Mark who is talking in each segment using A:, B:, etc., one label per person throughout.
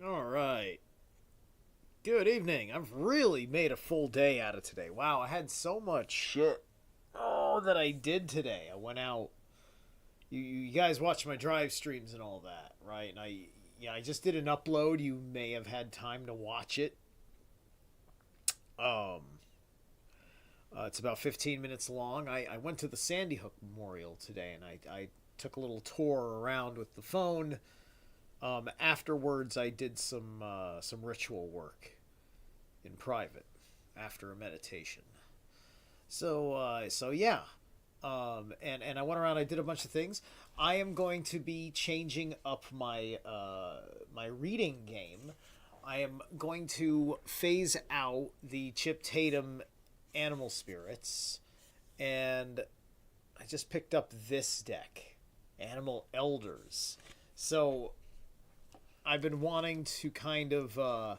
A: All right. Good evening. I've really made a full day out of today. Wow, I had so much shit that I did today. I went out. You guys watch my drive streams and all that, right? And I just did an upload. You may have had time to watch it. It's about 15 minutes long. I went to the Sandy Hook Memorial today, and I took a little tour around with the phone. Afterwards, I did some ritual work in private after a meditation. So yeah, and I went around. I did a bunch of things. I am going to be changing up my reading game. I am going to phase out the Chip Tatum Animal Spirits, and I just picked up this deck, Animal Elders. So I've been wanting to kind of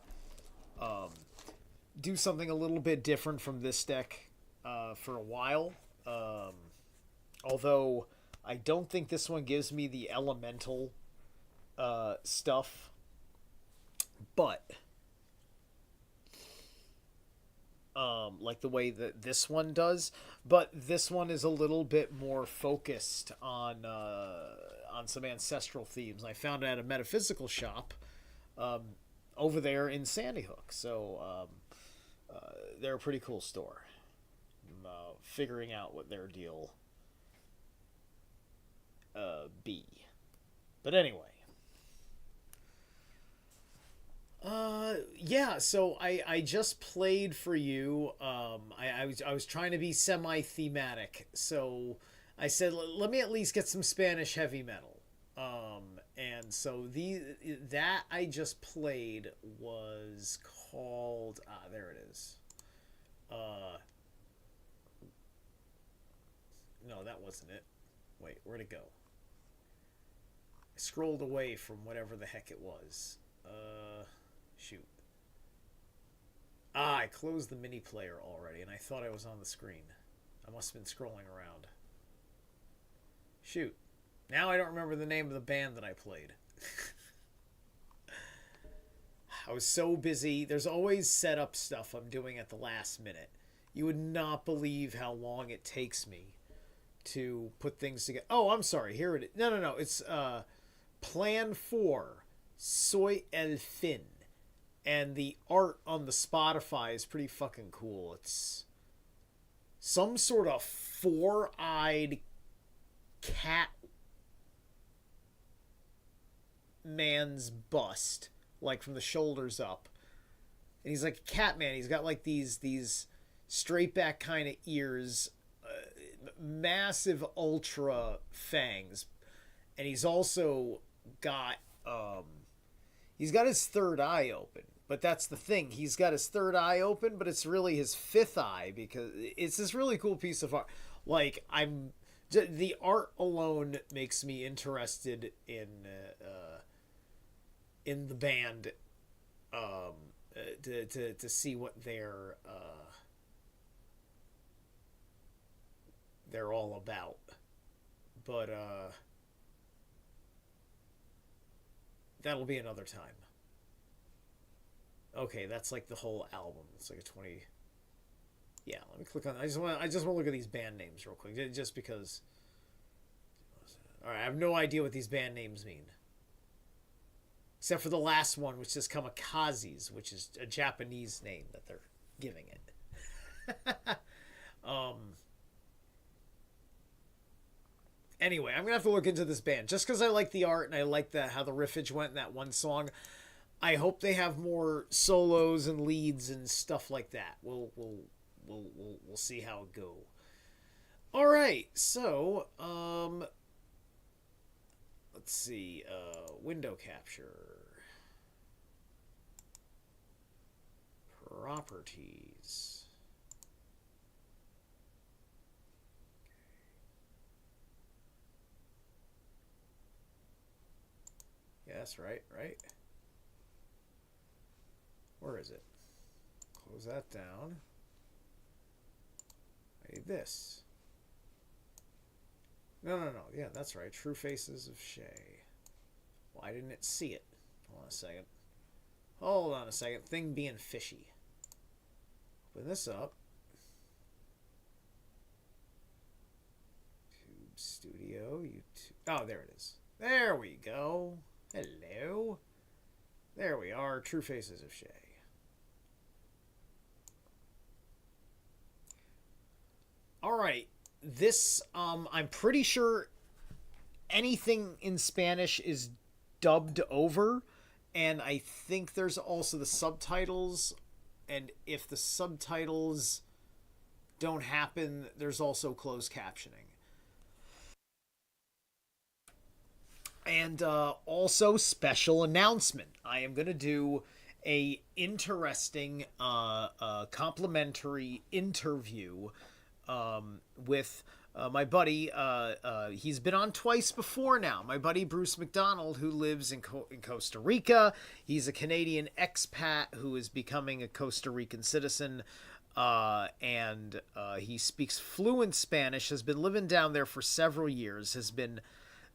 A: do something a little bit different from this deck for a while. Although I don't think this one gives me the elemental stuff, but like the way that this one does. But this one is a little bit more focused on some ancestral themes. I found it at a metaphysical shop over there in Sandy Hook. So they're a pretty cool store. I'm figuring out what their deal be. But anyway. Yeah, so I just played for you. I was trying to be semi-thematic, so I said let me at least get some Spanish heavy metal. And so that I just played was called there it is. No, that wasn't it. Wait, where'd it go? I scrolled away from whatever the heck it was. Shoot. I closed the mini player already, and I thought I was on the screen. I must have been scrolling around. Shoot. Now I don't remember the name of the band that I played. I was so busy. There's always setup stuff I'm doing at the last minute. You would not believe how long it takes me to put things together. Oh, I'm sorry. Here it is. No. It's Plan 4, Soy El Fin. And the art on the Spotify is pretty fucking cool. It's some sort of four-eyed cat man's bust, like from the shoulders up. And he's like a cat man. He's got like these straight back kind of ears, massive ultra fangs. And he's also got he's got his third eye open. But that's the thing. He's got his third eye open, but it's really his fifth eye because it's this really cool piece of art. Like, the art alone makes me interested in the band to see what they're all about. But that'll be another time. Okay, that's like the whole album. It's like a 20. Yeah, let me click on. I just want to look at these band names real quick, just because. All right, I have no idea what these band names mean, except for the last one, which is Kamikazes, which is a Japanese name that they're giving it. um. Anyway, I'm gonna have to look into this band just because I like the art and I like how the riffage went in that one song. I hope they have more solos and leads and stuff like that. We'll see how it go. All right, so let's see, window capture, properties. Yeah, that's right, right. Where is it? Close that down. I need this. No, no, no. Yeah, that's right. True Faces of Shay. Why didn't it see it? Hold on a second. Hold on a second. Thing being fishy. Open this up. Tube Studio. YouTube. Oh, there it is. There we go. Hello. There we are. True Faces of Shay. All right. This, I'm pretty sure anything in Spanish is dubbed over, and I think there's also the subtitles, and if the subtitles don't happen, there's also closed captioning. And also special announcement. I am going to do a interesting complimentary interview with my buddy. He's been on twice before now. My buddy Bruce McDonald, who lives in Costa Rica. He's a Canadian expat who is becoming a Costa Rican citizen. And he speaks fluent Spanish, has been living down there for several years, has been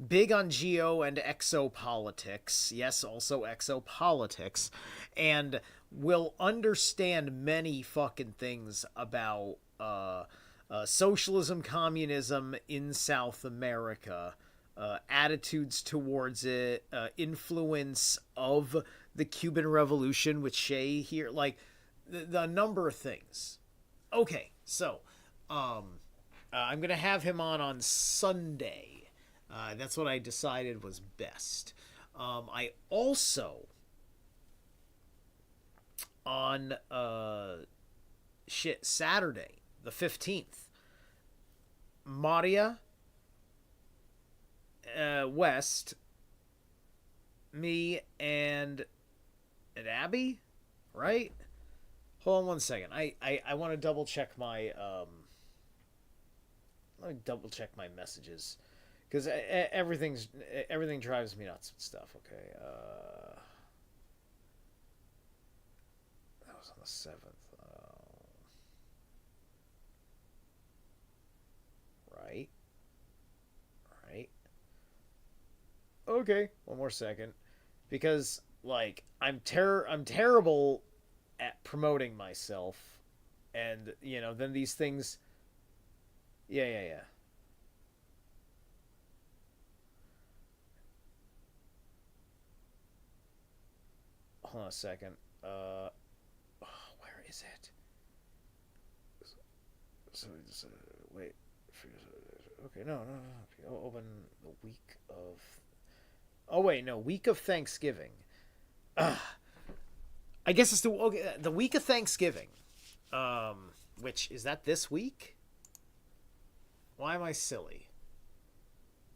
A: big on geo and exopolitics. Yes, also exopolitics. And will understand many fucking things about socialism, communism in South America, attitudes towards it, influence of the Cuban Revolution with Che here, like the number of things. Okay, so I'm gonna have him on Sunday. That's what I decided was best. I also on Saturday the 15th, Maria, West, me, and Abby, right? Hold on one second. I want to double check my let me double check my messages because everything drives me nuts with stuff. Okay, that was on the 7th. Right, right. Okay, one more second, because like I'm terrible at promoting myself, and then these things. Yeah, yeah, yeah. Hold on a second. Where is it? So wait. Okay, no, no, no. Open the week of. Oh wait, no, week of Thanksgiving. Uh, I guess it's the week of Thanksgiving. Which is that this week? Why am I silly?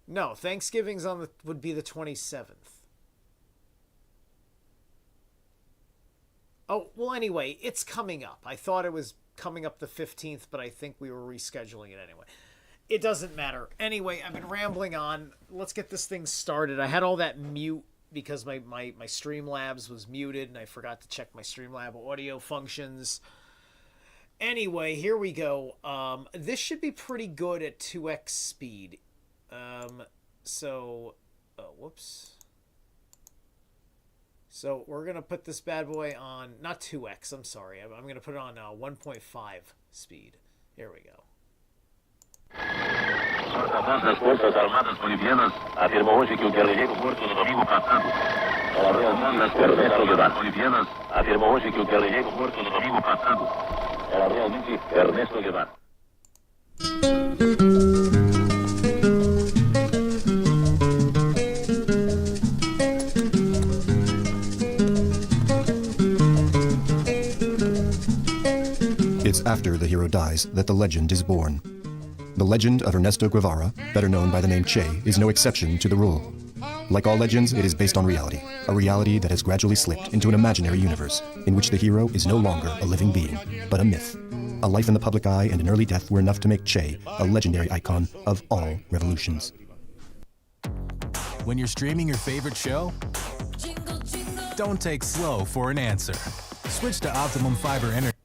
A: No, Thanksgiving's would be the 27th. Oh, well, anyway, it's coming up. I thought it was coming up the 15th, but I think we were rescheduling it anyway. It doesn't matter. Anyway, I've been rambling on. Let's get this thing started. I had all that mute because my Streamlabs was muted, and I forgot to check my Streamlab audio functions. Anyway, here we go. This should be pretty good at 2x speed. So, oh, whoops. So we're going to put this bad boy on, not 2x, I'm sorry. I'm going to put it on 1.5 speed. Here we go.
B: Porta-voz das Forças Armadas Bolivianas afirmou hoje que o guerrilheiro morto no domingo passado. Porta-voz das Forças Armadas Bolivianas afirmou hoje que o guerrilheiro morto no domingo passado era realmente Ernesto Guevara.
C: It's after the hero dies that the legend is born. The legend of Ernesto Guevara, better known by the name Che, is no exception to the rule. Like all legends, it is based on reality, a reality that has gradually slipped into an imaginary universe in which the hero is no longer a living being, but a myth. A life in the public eye and an early death were enough to make Che a legendary icon of all revolutions.
D: When you're streaming your favorite show, don't take slow for an answer. Switch to Optimum Fiber Energy.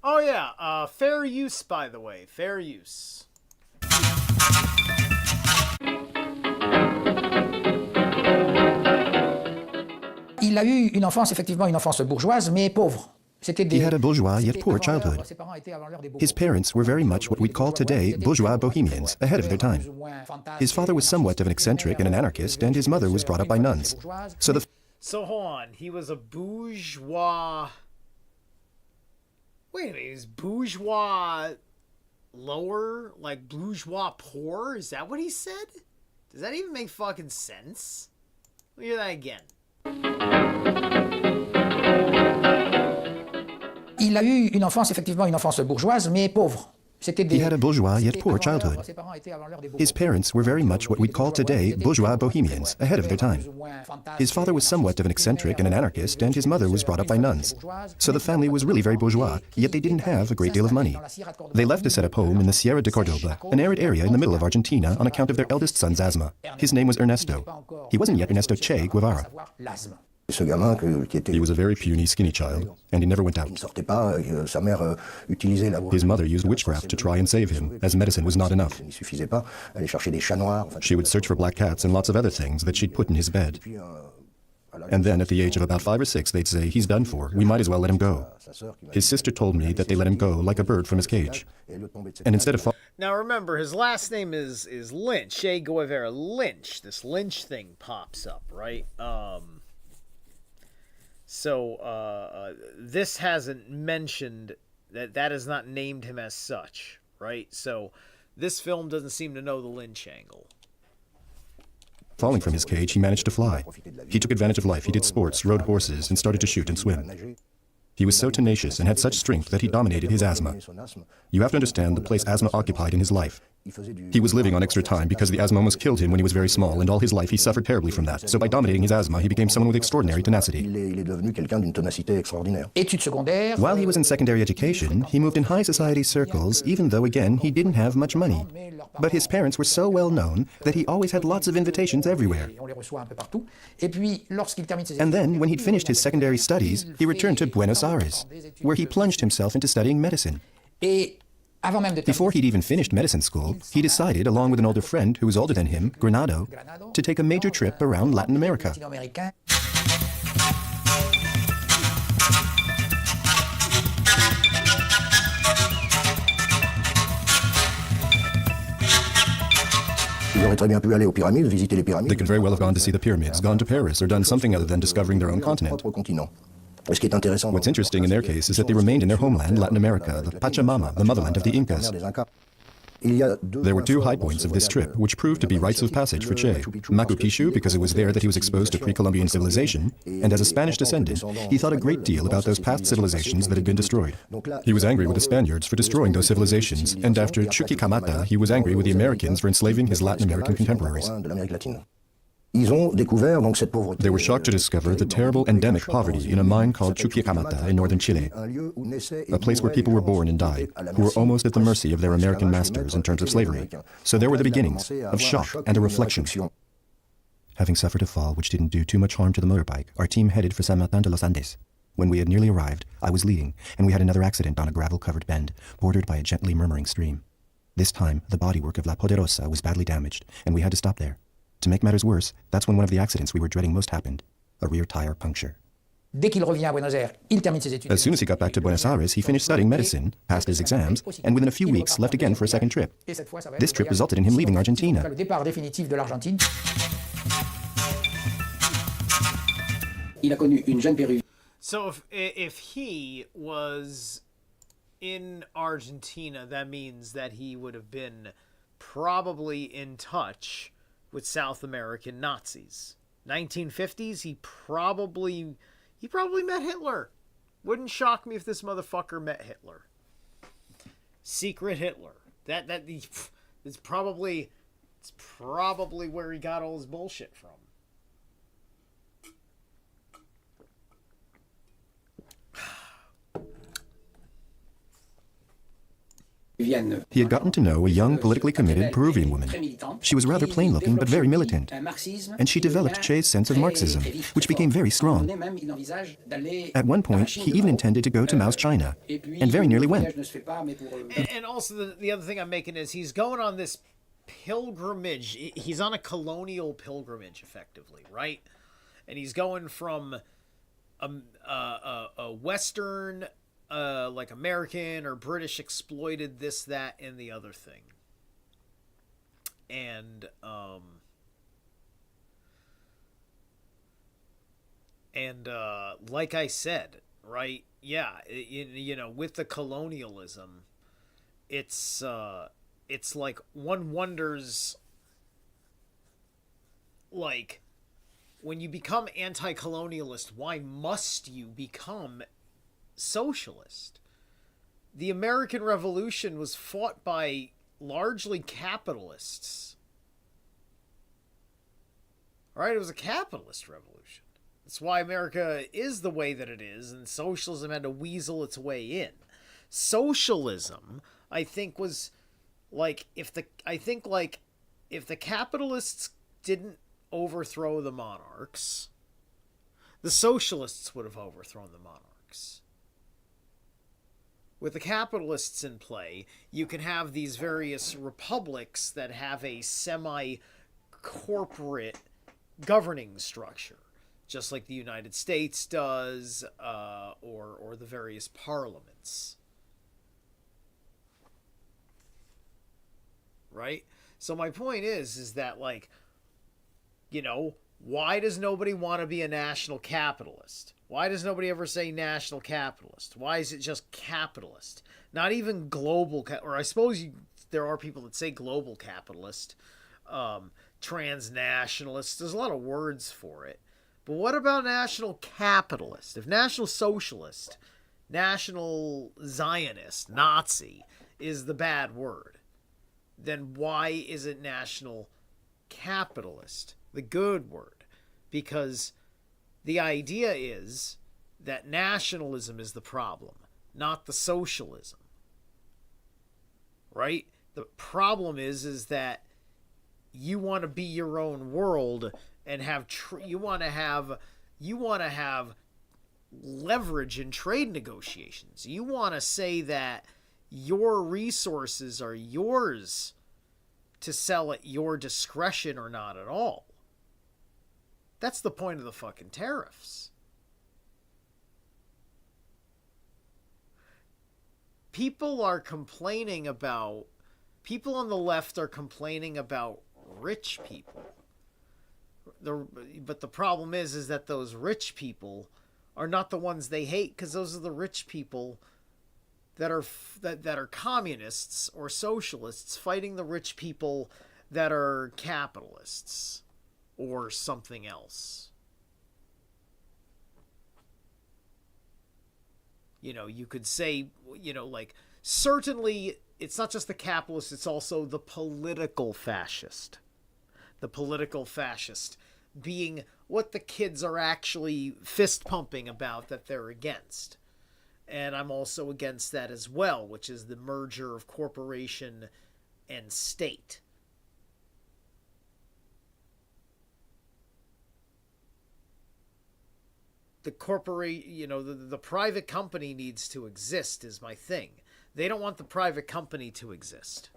A: Oh yeah, fair use, by the way. Fair use.
E: Il a eu une enfance, effectivement, une enfance bourgeoise, mais pauvre.
C: He had a bourgeois yet poor childhood. His parents were very much what we'd call today bourgeois bohemians, ahead of their time. His father was somewhat of an eccentric and an anarchist, and his mother was brought up by nuns.
A: So hold on, he was a bourgeois... Wait a minute, is bourgeois lower, like bourgeois poor? Is that what he said? Does that even make fucking sense? Let me hear that again.
E: Il a eu une enfance, effectivement, une enfance bourgeoise, mais pauvre.
C: He had a bourgeois yet poor childhood. His parents were very much what we'd call today bourgeois bohemians, ahead of their time. His father was somewhat of an eccentric and an anarchist, and his mother was brought up by nuns. So the family was really very bourgeois, yet they didn't have a great deal of money. They left to set up home in the Sierra de Cordoba, an arid area in the middle of Argentina, on account of their eldest son's asthma. His name was Ernesto. He wasn't yet Ernesto Che Guevara. He was a very puny, skinny child, and he never went out. His mother used witchcraft to try and save him, as medicine was not enough. She would search for black cats and lots of other things that she'd put in his bed. And then at the age of about 5 or 6, they'd say, he's done for, we might as well let him go. His sister told me that they let him go like a bird from his cage. And instead of...
A: Now remember, his last name is Lynch, Che Guevara Lynch. This Lynch thing pops up, right? So this hasn't mentioned that has not named him as such, right? So this film doesn't seem to know the Lynch angle.
C: Falling from his cage, he managed to fly. He took advantage of life. He did sports, rode horses, and started to shoot and swim. He was so tenacious and had such strength that he dominated his asthma. You have to understand the place asthma occupied in his life. He was living on extra time because the asthma almost killed him when he was very small, and all his life he suffered terribly from that. So by dominating his asthma, he became someone with extraordinary tenacity. While he was in secondary education, he moved in high society circles, even though, again, he didn't have much money. But his parents were so well known that he always had lots of invitations everywhere. And then, when he'd finished his secondary studies, he returned to Buenos Aires, where he plunged himself into studying medicine. Before he'd even finished medicine school, he decided, along with an older friend who was older than him, Granado, to take a major trip around Latin America. They could very well have gone to see the pyramids, gone to Paris, or done something other than discovering their own continent. What's interesting in their case is that they remained in their homeland, Latin America, the Pachamama, the motherland of the Incas. There were 2 high points of this trip, which proved to be rites of passage for Che. Machu Picchu, because it was there that he was exposed to pre-Columbian civilization, and as a Spanish descendant, he thought a great deal about those past civilizations that had been destroyed. He was angry with the Spaniards for destroying those civilizations, and after Chuquicamata, he was angry with the Americans for enslaving his Latin American contemporaries. They were shocked to discover the terrible endemic poverty in a mine called Chuquicamata in northern Chile, a place where people were born and died, who were almost at the mercy of their American masters in terms of slavery. So there were the beginnings of shock and a reflection. Having suffered a fall which didn't do too much harm to the motorbike, our team headed for San Martin de los Andes. When we had nearly arrived, I was leading, and we had another accident on a gravel-covered bend, bordered by a gently murmuring stream. This time, the bodywork of La Poderosa was badly damaged, and we had to stop there. To make matters worse, that's when one of the accidents we were dreading most happened, a rear tire puncture.
E: Dès qu'il revient à Buenos Aires, il termine ses études.
C: As soon as he got back to Buenos Aires, he finished studying medicine, passed his exams, and within a few weeks left again for a second trip. This trip resulted in him leaving Argentina.
E: Le départ définitif de l'Argentine. Il a connu une jeune Péruvienne.
A: So if he was in Argentina, that means that he would have been probably in touch with South American Nazis. 1950s, he probably met Hitler. Wouldn't shock me if this motherfucker met Hitler. Secret Hitler. It's probably where he got all his bullshit from.
C: He had gotten to know a young, politically committed Peruvian woman. She was rather plain-looking, but very militant. And she developed Che's sense of Marxism, which became very strong. At one point, he even intended to go to Mao's China, and very nearly went.
A: And also, the other thing I'm making is he's going on this pilgrimage. He's on a colonial pilgrimage, effectively, right? And he's going from a Western... like American or British exploited this, that, and the other thing. And like I said, right? Yeah, you know, with the colonialism, it's like one wonders, like, when you become anti-colonialist, why must you become socialist? The American Revolution was fought by largely capitalists. Right? It was a capitalist revolution. That's why America is the way that it is, and socialism had to weasel its way in. Socialism, I think, was like if the capitalists didn't overthrow the monarchs, the socialists would have overthrown the monarchs. With the capitalists in play, you can have these various republics that have a semi-corporate governing structure, just like the United States does, or the various parliaments. Right? So my point is that, like, you know, why does nobody want to be a national capitalist? Why does nobody ever say national capitalist? Why is it just capitalist? Not even global, or I suppose there are people that say global capitalist, transnationalist. There's a lot of words for it. But what about national capitalist? If national socialist, national Zionist, Nazi is the bad word, then why is it national capitalist, the good word? Because the idea is that nationalism is the problem, not the socialism. Right? The problem is that you want to be your own world and have you want to have leverage in trade negotiations. You want to say that your resources are yours to sell at your discretion or not at all. That's the point of the fucking tariffs. People on the left are complaining about rich people. But the problem is that those rich people are not the ones they hate, because those are the rich people that are communists or socialists fighting the rich people that are capitalists or something else. You know, you could say, you know, like, certainly it's not just the capitalist, it's also the political fascist. The political fascist being what the kids are actually fist pumping about that they're against. And I'm also against that as well, which is the merger of corporation and state. The the private company needs to exist is my thing. They don't want the private company to exist.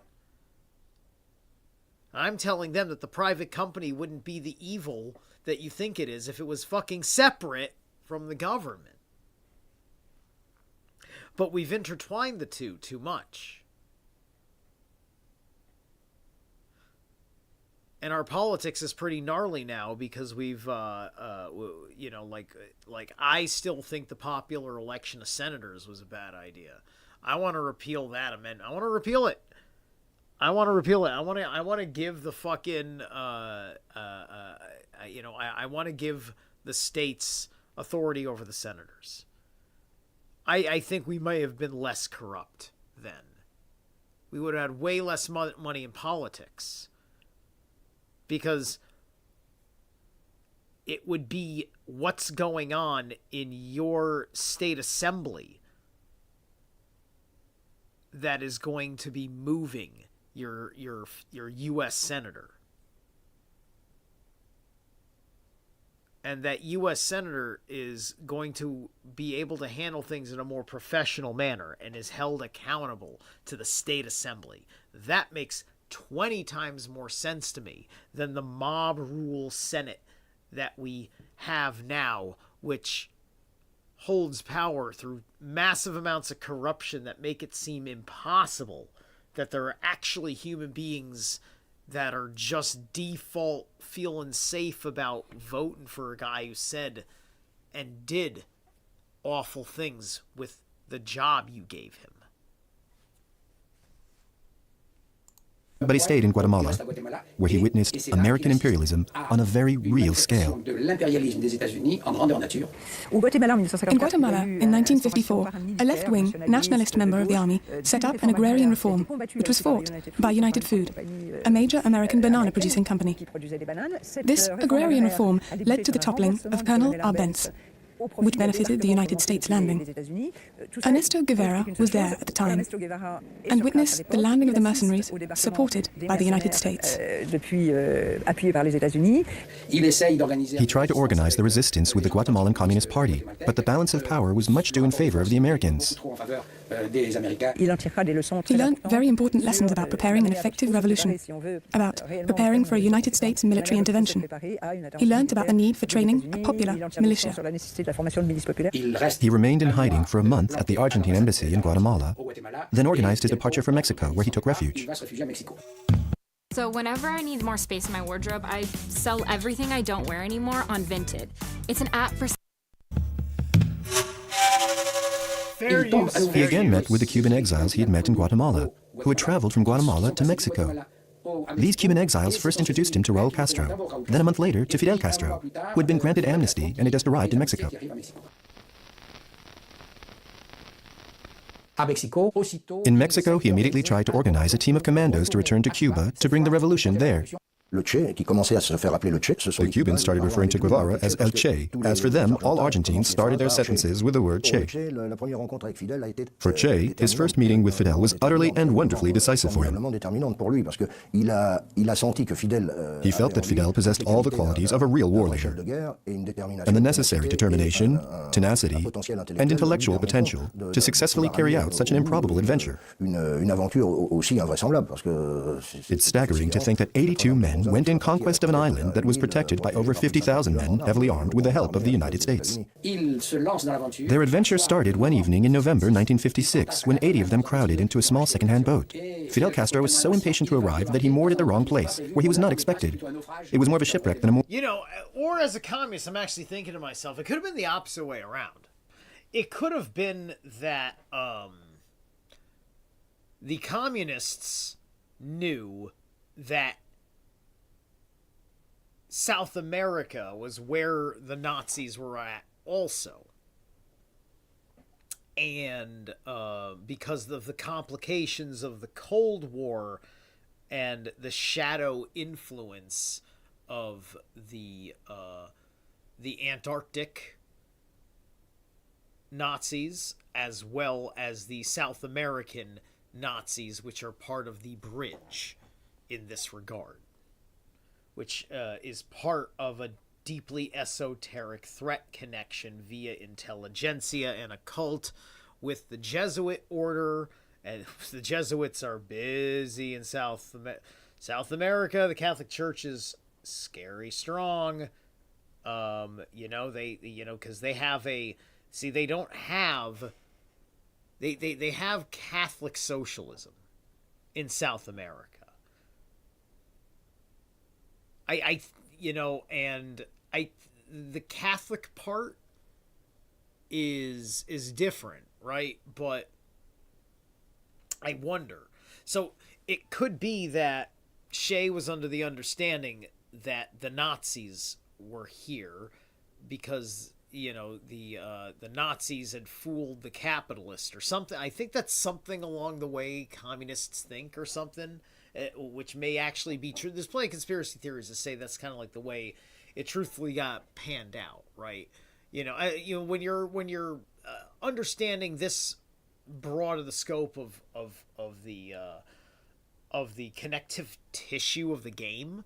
A: I'm telling them that the private company wouldn't be the evil that you think it is if it was fucking separate from the government. But we've intertwined the two too much. And our politics is pretty gnarly now because we've, you know, like I still think the popular election of senators was a bad idea. I want to repeal that amendment. I want to repeal it. I want to give the fucking, you know, I want to give the states authority over the senators. I think we may have been less corrupt then. We would have had way less money in politics. Because it would be what's going on in your state assembly that is going to be moving your U.S. senator. And that U.S. senator is going to be able to handle things in a more professional manner and is held accountable to the state assembly. That makes 20 times more sense to me than the mob rule Senate that we have now, which holds power through massive amounts of corruption that make it seem impossible that there are actually human beings that are just default feeling safe about voting for a guy who said and did awful things with the job you gave him.
C: But he stayed in Guatemala, where he witnessed American imperialism on a very real scale.
F: In Guatemala, in 1954, a left-wing nationalist member of the army set up an agrarian reform, which was fought by United Food, a major American banana-producing company. This agrarian reform led to the toppling of Colonel Arbenz, which benefited the United States landing. Ernesto Guevara was there at the time and witnessed the landing of the mercenaries supported by the United States.
C: He tried to organize the resistance with the Guatemalan Communist Party, but the balance of power was much too in favor of the Americans.
F: He learned very important lessons about preparing an effective revolution, about preparing for a United States military intervention. He learned about the need for training a popular militia.
C: He remained in hiding for a month at the Argentine embassy in Guatemala, then organized his departure for Mexico, where he took refuge.
G: So whenever I need more space in my wardrobe, I sell everything I don't wear anymore on Vinted. It's an app for...
C: He again met with the Cuban exiles he had met in Guatemala, who had traveled from Guatemala to Mexico. These Cuban exiles first introduced him to Raul Castro, then a month later to Fidel Castro, who had been granted amnesty and had just arrived in Mexico. In Mexico, he immediately tried to organize a team of commandos to return to Cuba to bring the revolution there. The Cubans started referring to Guevara as El Che. As for them, all Argentines started their sentences with the word Che. For Che, his first meeting with Fidel was utterly and wonderfully decisive for him. He felt that Fidel possessed all the qualities of a real war leader, and the necessary determination, tenacity, and intellectual potential to successfully carry out such an improbable adventure. It's staggering to think that 82 men went in conquest of an island that was protected by over 50,000 men heavily armed with the help of the United States. Their adventure started one evening in November 1956 when 80 of them crowded into a small second-hand boat. Fidel Castro was so impatient to arrive that he moored at the wrong place, where he was not expected. It was more of a shipwreck than a...
A: You know, or as a communist, I'm actually thinking to myself, it could have been the opposite way around. It could have been that the communists knew that South America was where the Nazis were at also. And because of the complications of the Cold War and the shadow influence of the Antarctic Nazis, as well as the South American Nazis, which are part of the bridge in this regard, which is part of a deeply esoteric threat connection via intelligentsia and occult with the Jesuit order. And the Jesuits are busy in South South America, the Catholic Church is scary strong. Because they have they have Catholic socialism in South America. The Catholic part is different, right? But I wonder. So it could be that Shea was under the understanding that the Nazis were here because the Nazis had fooled the capitalist or something. I think that's something along the way communists think or something, which may actually be true. There's plenty of conspiracy theories that say that's kind of like the way it truthfully got panned out, right? When you're understanding this broad of the scope of the connective tissue of the game,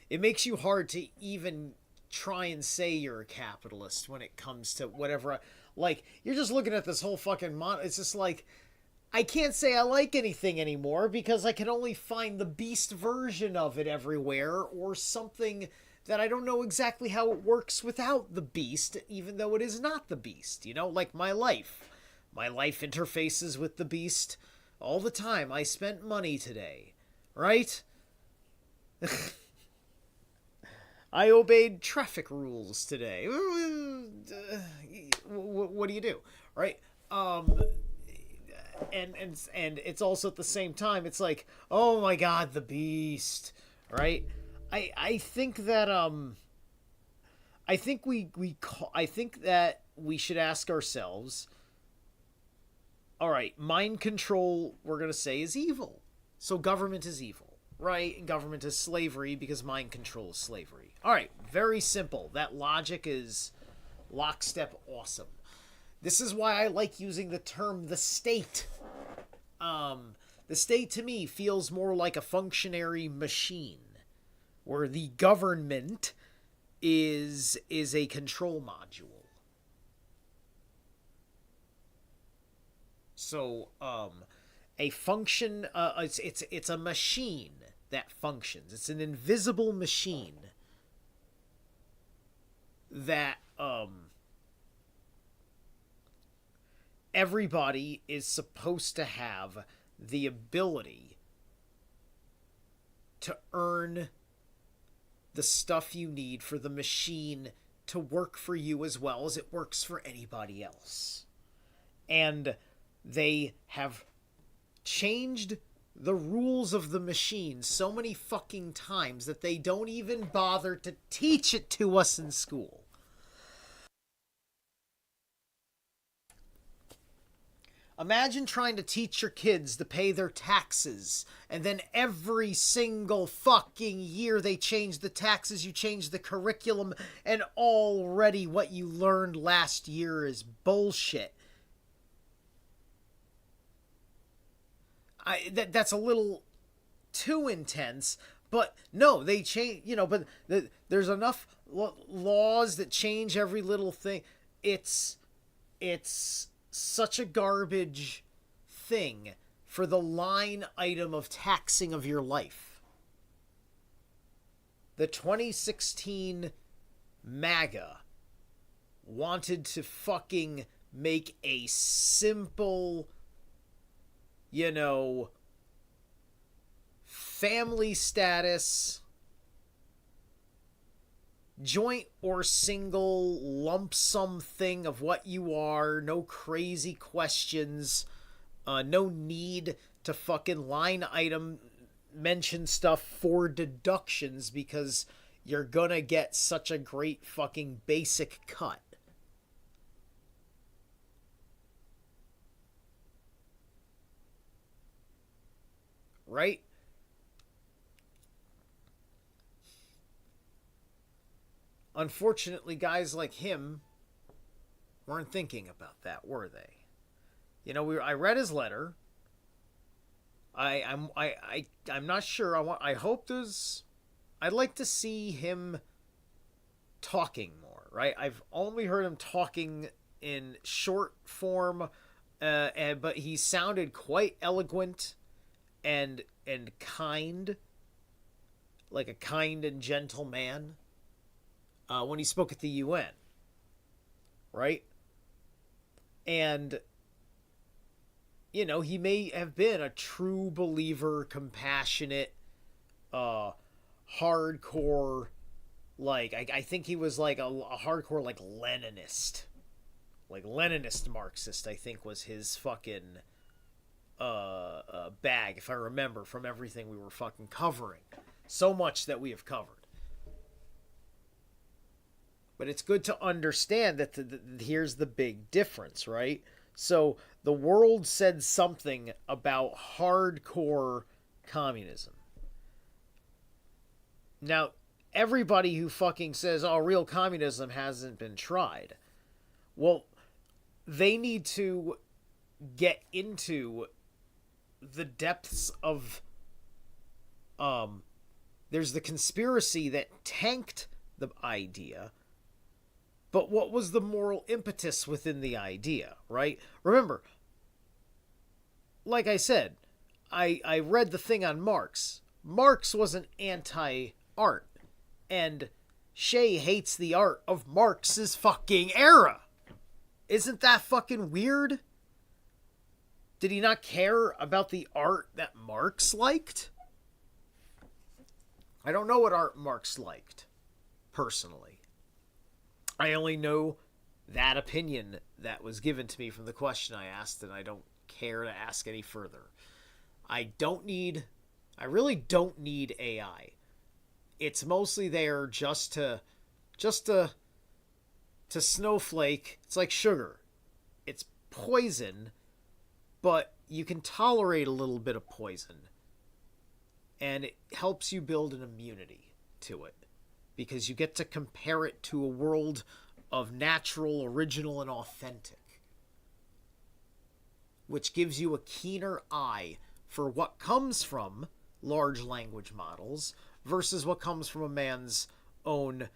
A: it makes you hard to even try and say you're a capitalist when it comes to whatever. Like, you're just looking at this whole fucking it's just like, I can't say I like anything anymore because I can only find the beast version of it everywhere, or something that I don't know exactly how it works without the beast, even though it is not the beast. Like my life. My life interfaces with the beast all the time. I spent money today, right? I obeyed traffic rules today. What do you do, right? And it's also at the same time, it's like, oh my god, the beast, right? I think that I think that we should ask ourselves, all right, mind control, we're gonna say, is evil, so government is evil. Right, and government is slavery because mind control is slavery. All right, very simple. That logic is lockstep awesome. This is why I like using the term the state. The state to me feels more like a functionary machine, where the government is a control module. So, a function, it's a machine that functions. It's an invisible machine that everybody is supposed to have the ability to earn the stuff you need for the machine to work for you as well as it works for anybody else. And they have changed the rules of the machine so many fucking times that they don't even bother to teach it to us in school. Imagine trying to teach your kids to pay their taxes, and then every single fucking year they change the taxes, you change the curriculum, and already what you learned last year is bullshit. That's a little too intense, but no, they change, but there's enough laws that change every little thing. It's such a garbage thing for the line item of taxing of your life. The 2016 MAGA wanted to fucking make a simple, family status, joint or single lump sum thing of what you are, no crazy questions, no need to fucking line item mention stuff for deductions because you're gonna get such a great fucking basic cut. Right? Unfortunately, guys like him weren't thinking about that, were they? I read his letter. I'm not sure. I hope I'd like to see him talking more, right? I've only heard him talking in short form, but he sounded quite eloquent and kind, like a kind and gentle man, when he spoke at the UN, right? And, you know, he may have been a true believer, compassionate, hardcore, like, I think he was like a hardcore, like, Leninist Marxist, I think was his fucking bag, if I remember from everything we were fucking covering. So much that we have covered. But it's good to understand that here's the big difference, right? So the world said something about hardcore communism. Now, everybody who fucking says, oh, real communism hasn't been tried, well, they need to get into the depths of... there's the conspiracy that tanked the idea, but what was the moral impetus within the idea, right? Remember, like I said, I read the thing on Marx. Marx was an anti-art, and Shea hates the art of Marx's fucking era. Isn't that fucking weird? Did he not care about the art that Marx liked? I don't know what art Marx liked, personally. I only know that opinion that was given to me from the question I asked, and I don't care to ask any further. I really don't need AI. It's mostly there just to snowflake. It's like sugar. It's poison, but you can tolerate a little bit of poison. And it helps you build an immunity to it, because you get to compare it to a world of natural, original, and authentic, which gives you a keener eye for what comes from large language models versus what comes from a man's own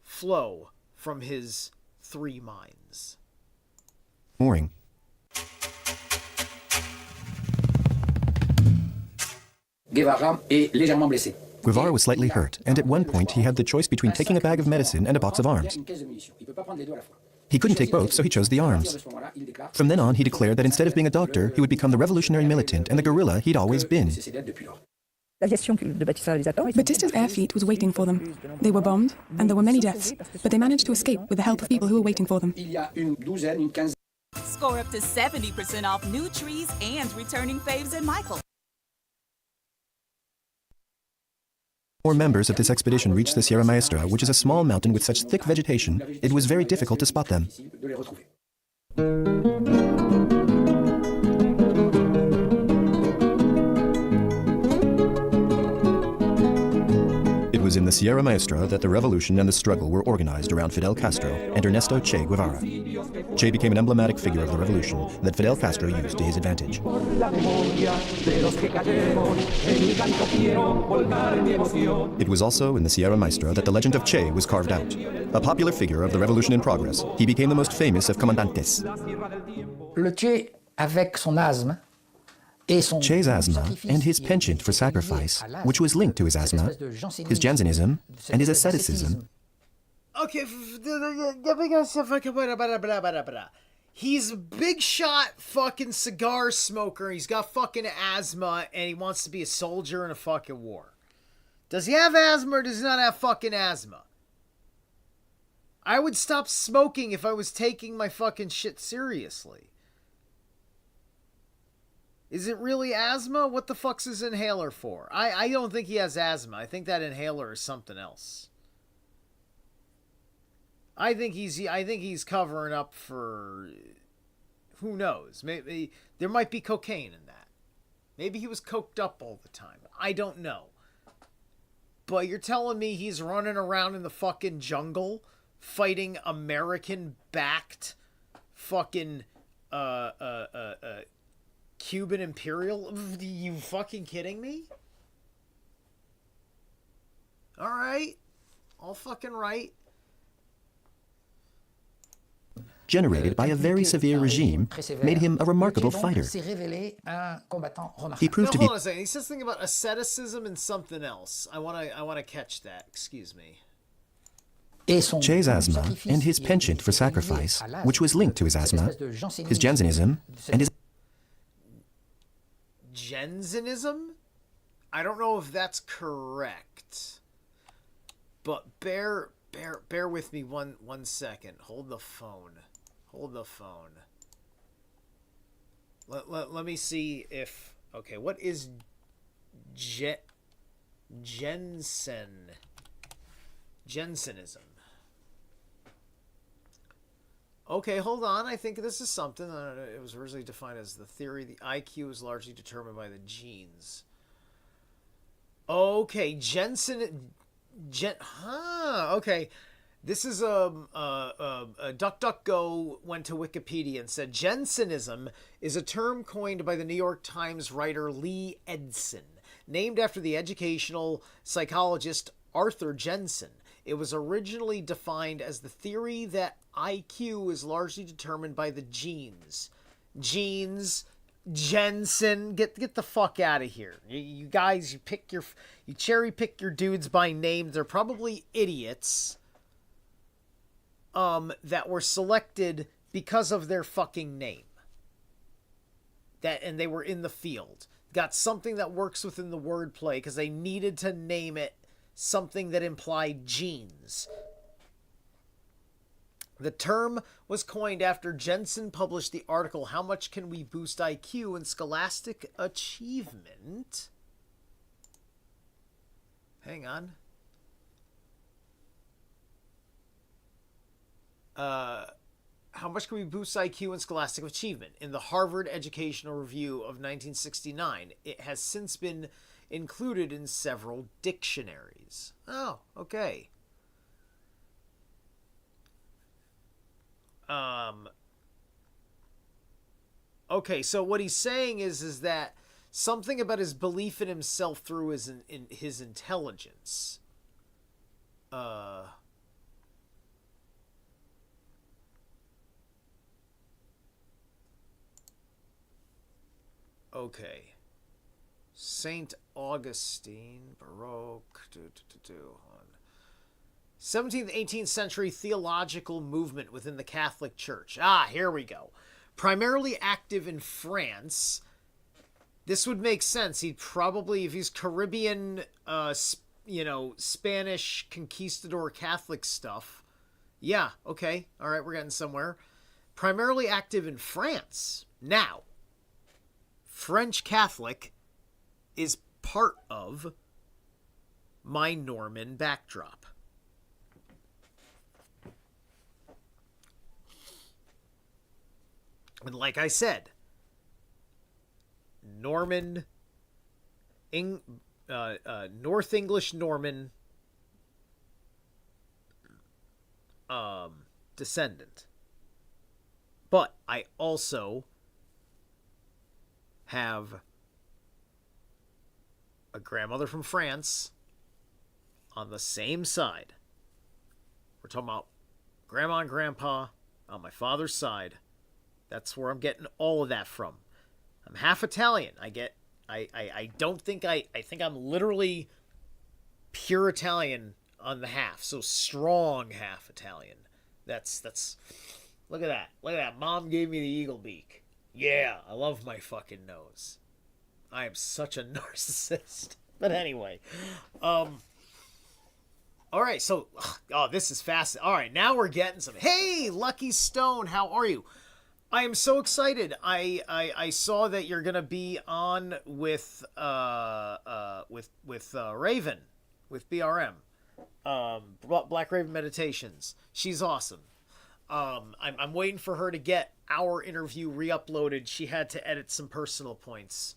A: flow from his three minds.
C: Mooring.
E: Guevara est légèrement blessé.
C: Guevara was slightly hurt, and at one point he had the choice between taking a bag of medicine and a box of arms. He couldn't take both, so he chose the arms. From then on, he declared that instead of being a doctor, he would become the revolutionary militant and the guerrilla he'd always been.
F: Batista's air fleet was waiting for them. They were bombed, and there were many deaths, but they managed to escape with the help of people who were waiting for them.
H: Score up to 70% off new trees and returning faves at Michael.
C: More members of this expedition reached the Sierra Maestra, which is a small mountain with such thick vegetation, it was very difficult to spot them. It was in the Sierra Maestra that the revolution and the struggle were organized around Fidel Castro and Ernesto Che Guevara. Che became an emblematic figure of the revolution that Fidel Castro used to his advantage. It was also in the Sierra Maestra that the legend of Che was carved out. A popular figure of the revolution in progress, he became the most famous of comandantes.
E: Le Che, avec son asthme,
C: Che's asthma and his penchant for sacrifice, which was linked to his asthma, his Jansenism, and his asceticism.
A: Okay, he's a big shot fucking cigar smoker. He's got fucking asthma, and he wants to be a soldier in a fucking war. Does he have asthma or does he not have fucking asthma? I would stop smoking if I was taking my fucking shit seriously. Is it really asthma? What the fuck's his inhaler for? I don't think he has asthma. I think that inhaler is something else. I think he's covering up for, who knows? Maybe there might be cocaine in that. Maybe he was coked up all the time. I don't know. But you're telling me he's running around in the fucking jungle fighting American-backed fucking Cuban imperial? Are you fucking kidding me? All right. All fucking right.
C: generated by a very severe regime, made him a remarkable fighter. He proved to be...
A: Hold on a second. He says something about asceticism and something else. I want to catch that. Excuse me.
C: Che's asthma and his penchant for sacrifice, which was linked to his asthma, his Jansenism, and his...
A: Jansenism? I don't know if that's correct. But bear with me one second. Hold the phone. Let me see if... Okay, what is Jansenism. Okay, hold on. I think this is something. It was originally defined as the theory the IQ is largely determined by the genes. Okay, okay. This is DuckDuckGo went to Wikipedia and said Jansenism is a term coined by the New York Times writer Lee Edson, named after the educational psychologist Arthur Jensen. It was originally defined as the theory that IQ is largely determined by the genes. Jensen, get the fuck out of here. You guys, you cherry pick your dudes by name. They're probably idiots. That were selected because of their fucking name. And they were in the field. Got something that works within the wordplay because they needed to name it something that implied genes. The term was coined after Jensen published the article How Much Can We Boost IQ in Scholastic Achievement? Hang on. How much can we boost IQ in scholastic achievement? In the Harvard Educational Review of 1969, it has since been included in several dictionaries. Oh, okay. Okay, so what he's saying is that something about his belief in himself through his intelligence. Okay. Saint Augustine, Baroque, 17th, 18th century theological movement within the Catholic Church. Ah, here we go. Primarily active in France. This would make sense. He'd probably, if he's Caribbean, Spanish conquistador Catholic stuff. Yeah, okay. All right, we're getting somewhere. Primarily active in France. Now, French Catholic is part of my Norman backdrop. And like I said, North English Norman descendant. But I also have a grandmother from France on the same side. We're talking about grandma and grandpa on my father's side. That's where I'm getting all of that from. I'm half Italian. I think I'm literally pure Italian on the half. So strong half Italian. That's look at that. Look at that. Mom gave me the eagle beak. Yeah, I love my fucking nose. I am such a narcissist. But anyway, all right, so, this is fast. All right, now we're getting some. Hey, Lucky Stone, how are you? I am so excited. I saw that you're gonna be on with Raven, with BRM, Black Raven Meditations. She's awesome. I'm waiting for her to get our interview re-uploaded. She had to edit some personal points.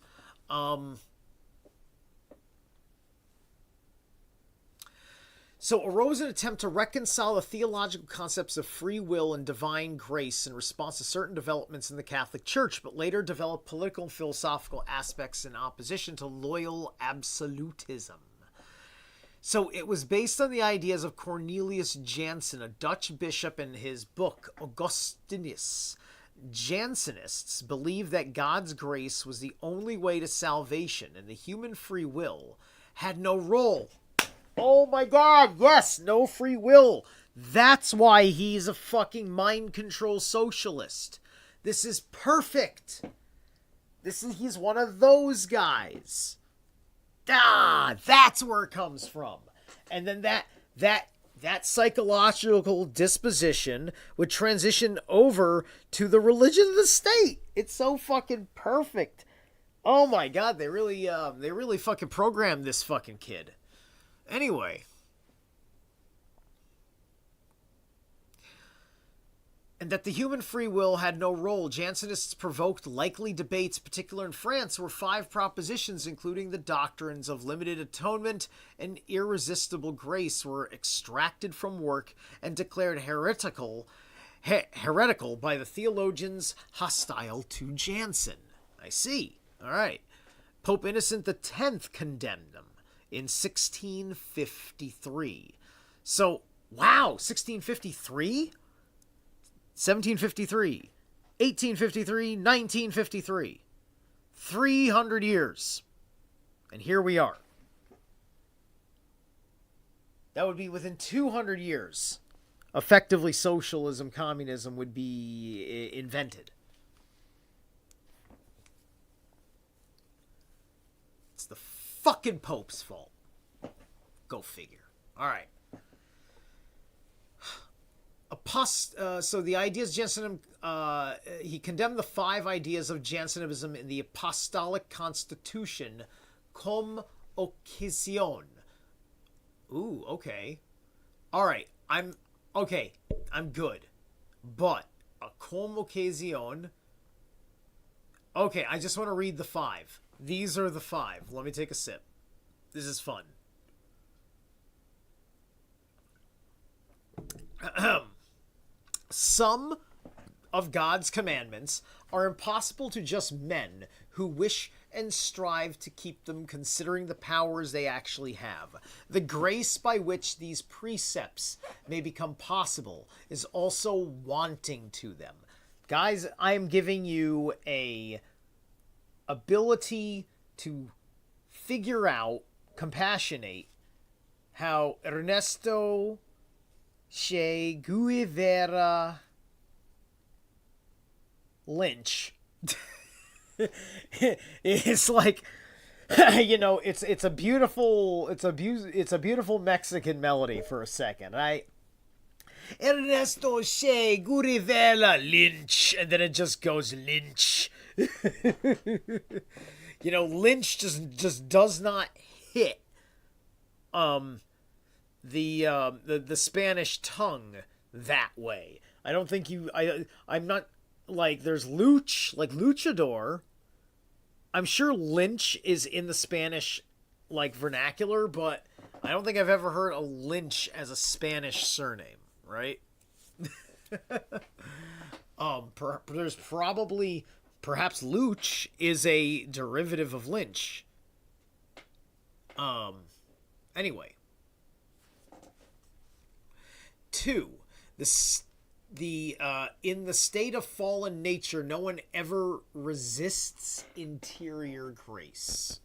A: So arose an attempt to reconcile the theological concepts of free will and divine grace in response to certain developments in the Catholic Church, but later developed political and philosophical aspects in opposition to loyal absolutism. So it was based on the ideas of Cornelius Jansen, a Dutch bishop, in his book Augustinus. Jansenists believed that God's grace was the only way to salvation, and the human free will had no role. Oh my God, yes, no free will. That's why he's a fucking mind control socialist. This is perfect. He's one of those guys. That's where it comes from. And then that psychological disposition would transition over to the religion of the state. It's so fucking perfect. Oh my God, they really fucking programmed this fucking kid. Anyway. And that the human free will had no role. Jansenists provoked likely debates, particularly in France, where 5 propositions, including the doctrines of limited atonement and irresistible grace, were extracted from work and declared heretical by the theologians hostile to Jansen. I see. All right. Pope Innocent X condemned them in 1653. So, wow, 1653? 1753, 1853, 1953. 300 years. And here we are. That would be within 200 years. Effectively, socialism, communism would be invented. It's the fucking Pope's fault. Go figure. All right. So the ideas Jansenism, he condemned the 5 ideas of Jansenism in the Apostolic Constitution cum occasion. Ooh, okay. All right, I'm good. But a cum occasion. Okay, I just want to read the 5. These are the 5. Let me take a sip. This is fun. Some of God's commandments are impossible to just men who wish and strive to keep them, considering the powers they actually have. The grace by which these precepts may become possible is also wanting to them. Guys, I am giving you a ability to figure out, compassionate, how Ernesto Che Guevara Lynch it's like, you know, it's a beautiful Mexican melody for a second. Ernesto Che Guevara Lynch, and then it just goes Lynch. You know, Lynch just does not hit the Spanish tongue that way. I don't think I'm not, like, there's luch, like luchador. I'm sure Lynch is in the Spanish, like, vernacular, but I don't think I've ever heard a Lynch as a Spanish surname, right? There's probably, perhaps luch is a derivative of Lynch. Anyway. 2. In the state of fallen nature, no one ever resists interior grace.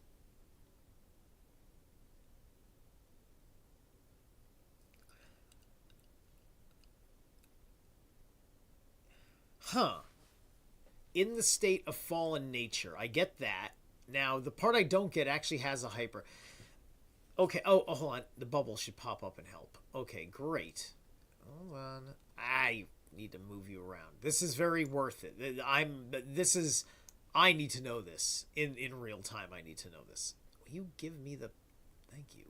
A: In the state of fallen nature. I get that. Now, the part I don't get actually has a hyper. Okay, oh, hold on. The bubble should pop up and help. Okay, great. Hold on. I need to move you around. This is very worth it. I need to know this. In real time, I need to know this. Will you give me the... Thank you.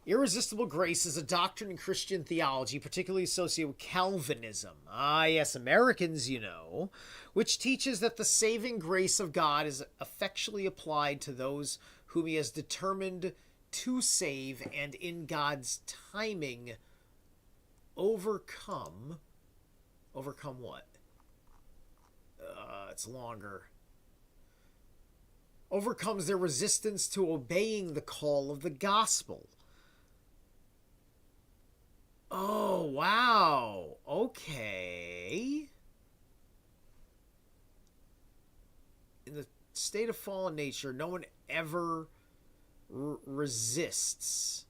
A: Irresistible grace is a doctrine in Christian theology, particularly associated with Calvinism. Ah, yes, Americans, you know, which teaches that the saving grace of God is effectually applied to those whom he has determined to save, and in God's timing overcome what? It's longer. Overcomes their resistance to obeying the call of the gospel. Oh, wow. Okay. In the state of fallen nature, no one ever resists.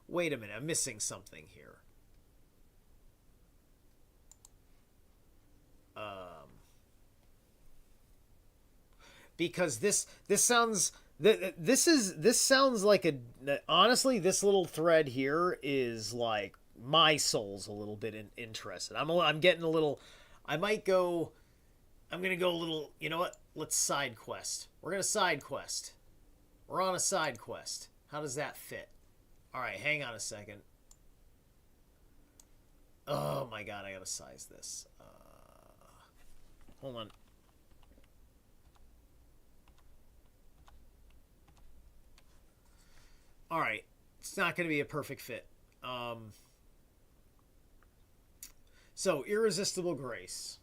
A: Wait a minute, I'm missing something here. Because this sounds this sounds like honestly, this little thread here is like my soul's a little bit interested. I'm getting a little. I'm gonna go a little. You know what? Let's side quest. We're gonna side quest. We're on a side quest. How does that fit? All right, hang on a second. Oh my god, I gotta size this. Hold on. All right, it's not going to be a perfect fit. So, irresistible grace.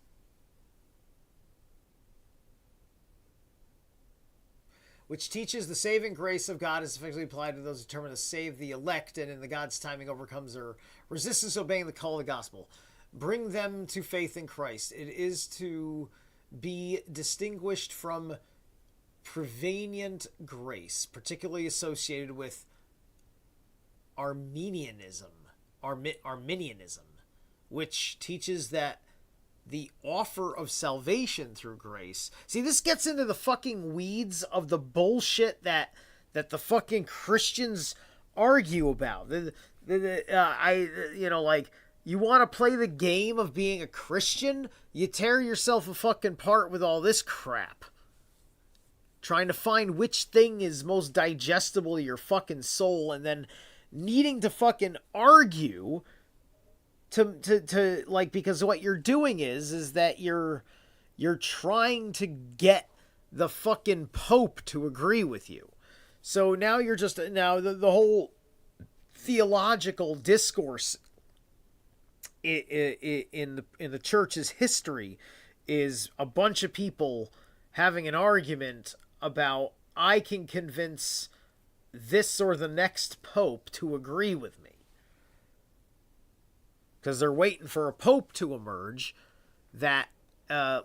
A: Which teaches the saving grace of God is effectively applied to those determined to save the elect, and in the God's timing overcomes their resistance obeying the call of the gospel. Bring them to faith in Christ. It is to be distinguished from prevenient grace, particularly associated with Arminianism, which teaches that the offer of salvation through grace. See, this gets into the fucking weeds of the bullshit that the fucking Christians argue about. You know, like, you want to play the game of being a Christian? You tear yourself a fucking apart with all this crap. Trying to find which thing is most digestible to your fucking soul, and then needing to fucking argue to like, because what you're doing is that you're trying to get the fucking Pope to agree with you. So now you're just, now the whole theological discourse in the church's history is a bunch of people having an argument about, I can convince this or the next pope to agree with me. Because they're waiting for a pope to emerge that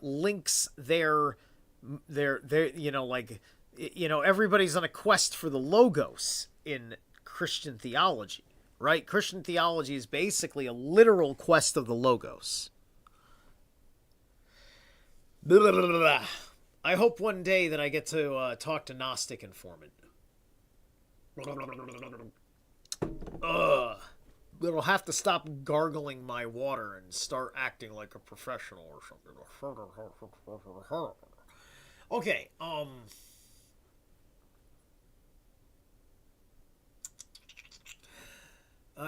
A: links their, you know, like, you know, everybody's on a quest for the logos in Christian theology, right? Christian theology is basically a literal quest of the logos. Blah, blah, blah, blah. I hope one day that I get to talk to Gnostic Informant. It'll have to stop gargling my water and start acting like a professional or something. Okay,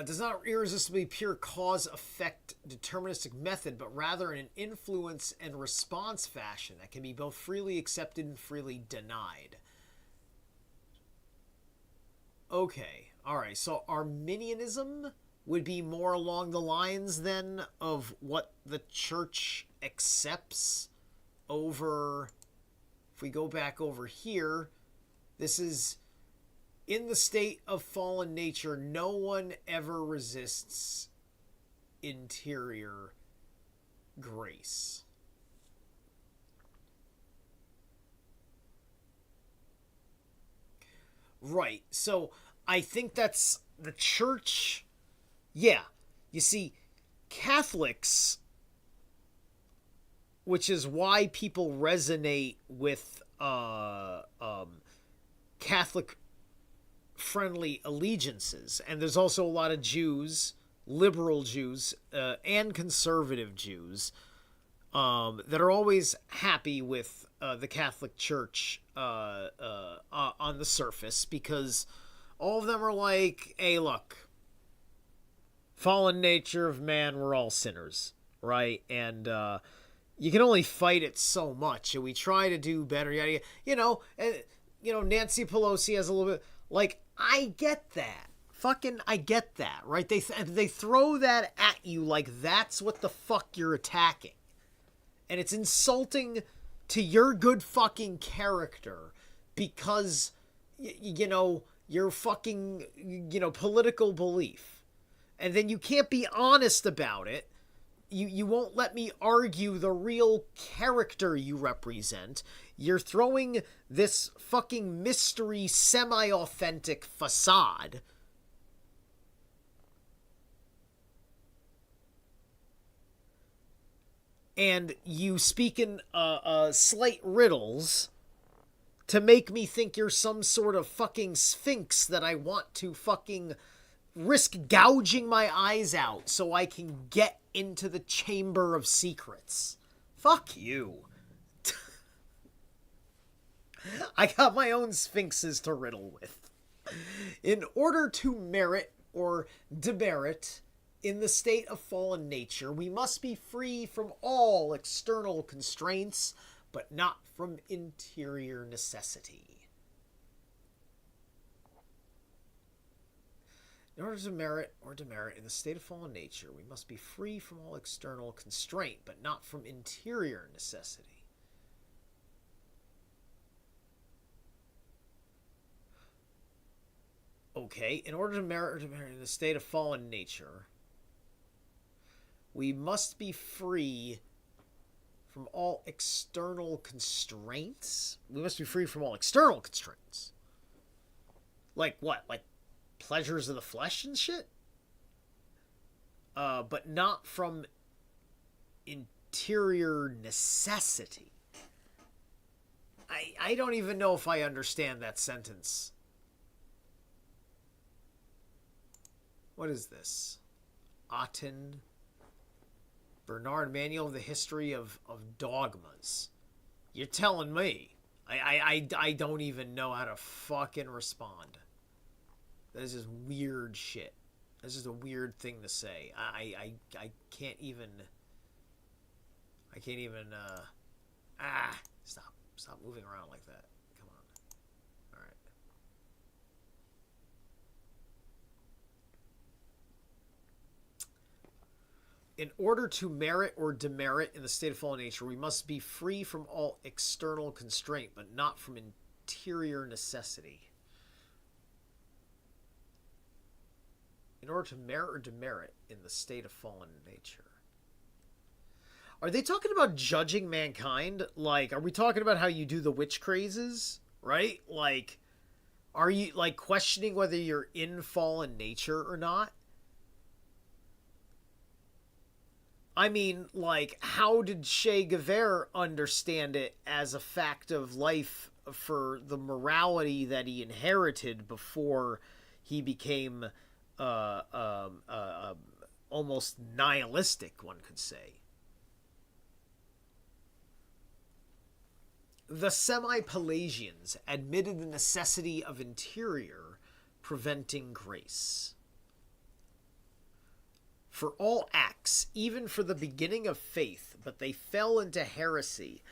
A: does not irresistibly pure cause-effect deterministic method, but rather in an influence and response fashion that can be both freely accepted and freely denied. Okay, alright, so Arminianism would be more along the lines, then, of what the church accepts over... If we go back over here, this is... In the state of fallen nature, no one ever resists interior grace. Right. So I think that's the church. Yeah. You see, Catholics, which is why people resonate with Catholic friendly allegiances, and there's also a lot of Jews, liberal Jews, and conservative Jews that are always happy with the Catholic Church on the surface, because all of them are like, hey, look, fallen nature of man, we're all sinners, right? And you can only fight it so much, and we try to do better. You know, Nancy Pelosi has a little bit, like, I get that. Fucking, I get that, right? They throw that at you like that's what the fuck you're attacking. And it's insulting to your good fucking character because, you know, your fucking, you know, political belief. And then you can't be honest about it. You won't let me argue the real character you represent. You're throwing this fucking mystery, semi-authentic facade. And you speak in slight riddles to make me think you're some sort of fucking sphinx that I want to fucking risk gouging my eyes out so I can get into the Chamber of Secrets. Fuck you. I got my own sphinxes to riddle with. In order to merit or demerit in the state of fallen nature, we must be free from all external constraints, but not from interior necessity. In order to merit or demerit in the state of fallen nature, we must be free from all external constraint, but not from interior necessity. Okay, in order to merit or demerit in the state of fallen nature, we must be free from all external constraints? We must be free from all external constraints. Like what? Like pleasures of the flesh and shit? But not from interior necessity. I don't even know if I understand that sentence. What is this? Aten Bernard Manual of the History of Dogmas. You're telling me. I don't even know how to fucking respond. This is weird shit. This is a weird thing to say. I can't even... Stop moving around like that. Come on. Alright. In order to merit or demerit in the state of fallen nature, we must be free from all external constraint, but not from interior necessity. In order to merit or demerit in the state of fallen nature. Are they talking about judging mankind? Like, are we talking about how you do the witch crazes? Right? Like, are you, like, questioning whether you're in fallen nature or not? I mean, like, how did Che Guevara understand it as a fact of life for the morality that he inherited before he became almost nihilistic, one could say? The semi-Pelagians admitted the necessity of interior preventing grace. For all acts, even for the beginning of faith, but they fell into heresy,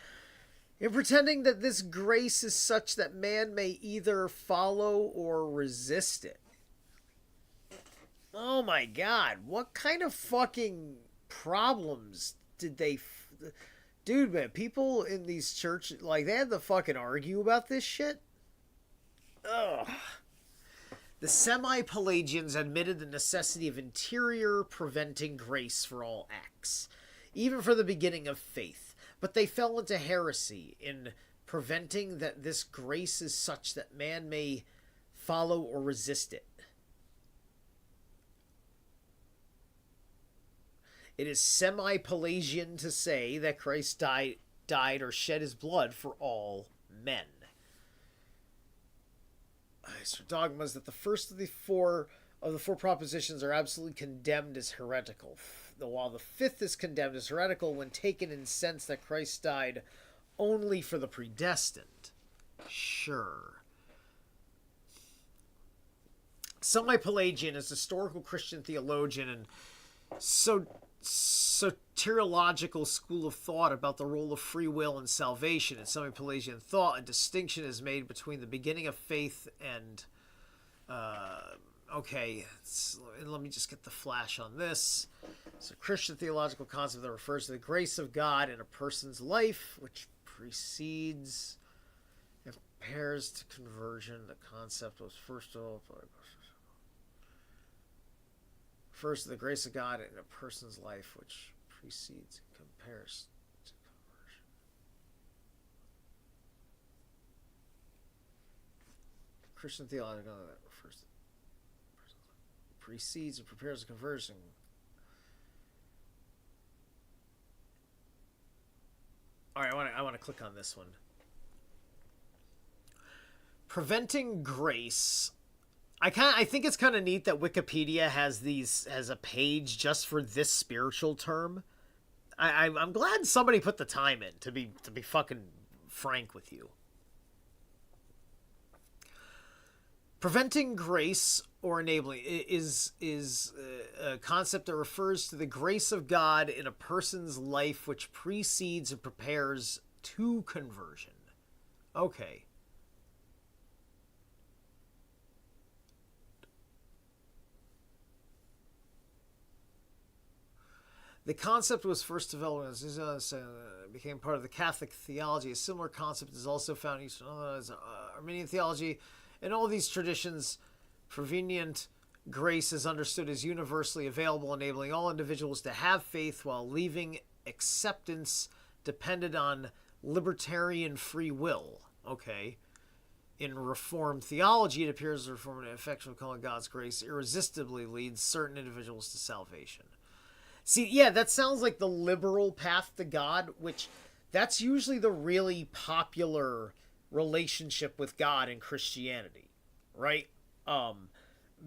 A: in pretending that this grace is such that man may either follow or resist it. Oh my god, what kind of fucking problems did they... Dude, man, people in these churches, like, they had to fucking argue about this shit? Ugh. The semi-Pelagians admitted the necessity of interior preventing grace for all acts, even for the beginning of faith, but they fell into heresy in preventing that this grace is such that man may follow or resist it. It is semi-Pelagian to say that Christ died or shed his blood for all men. As for dogmas, that the first of the four propositions are absolutely condemned as heretical, while the fifth is condemned as heretical when taken in sense that Christ died only for the predestined. Sure. Semi-Pelagian is a historical Christian theologian and soteriological school of thought about the role of free will and salvation. In semi-Pelagian thought, a distinction is made between the beginning of faith and... let me just get the flash on this. It's a Christian theological concept that refers to the grace of God in a person's life, which precedes and prepares to conversion. The concept was first the grace of God in a person's life, which precedes and compares to conversion. Christian theology that refers to precedes and prepares a conversion. All right, I want to click on this one. Preventing grace. I think it's kind of neat that Wikipedia has a page just for this spiritual term. I'm glad somebody put the time in, to be fucking frank with you. Preventing grace or enabling is a concept that refers to the grace of God in a person's life which precedes and prepares to conversion. Okay. The concept was first developed as became part of the Catholic theology. A similar concept is also found in Eastern Armenian theology. In all these traditions, prevenient grace is understood as universally available, enabling all individuals to have faith while leaving acceptance dependent on libertarian free will. Okay. In Reformed theology, it appears the Reformed affection of calling God's grace irresistibly leads certain individuals to salvation. See, yeah, that sounds like the liberal path to God, which that's usually the really popular relationship with God in Christianity, right?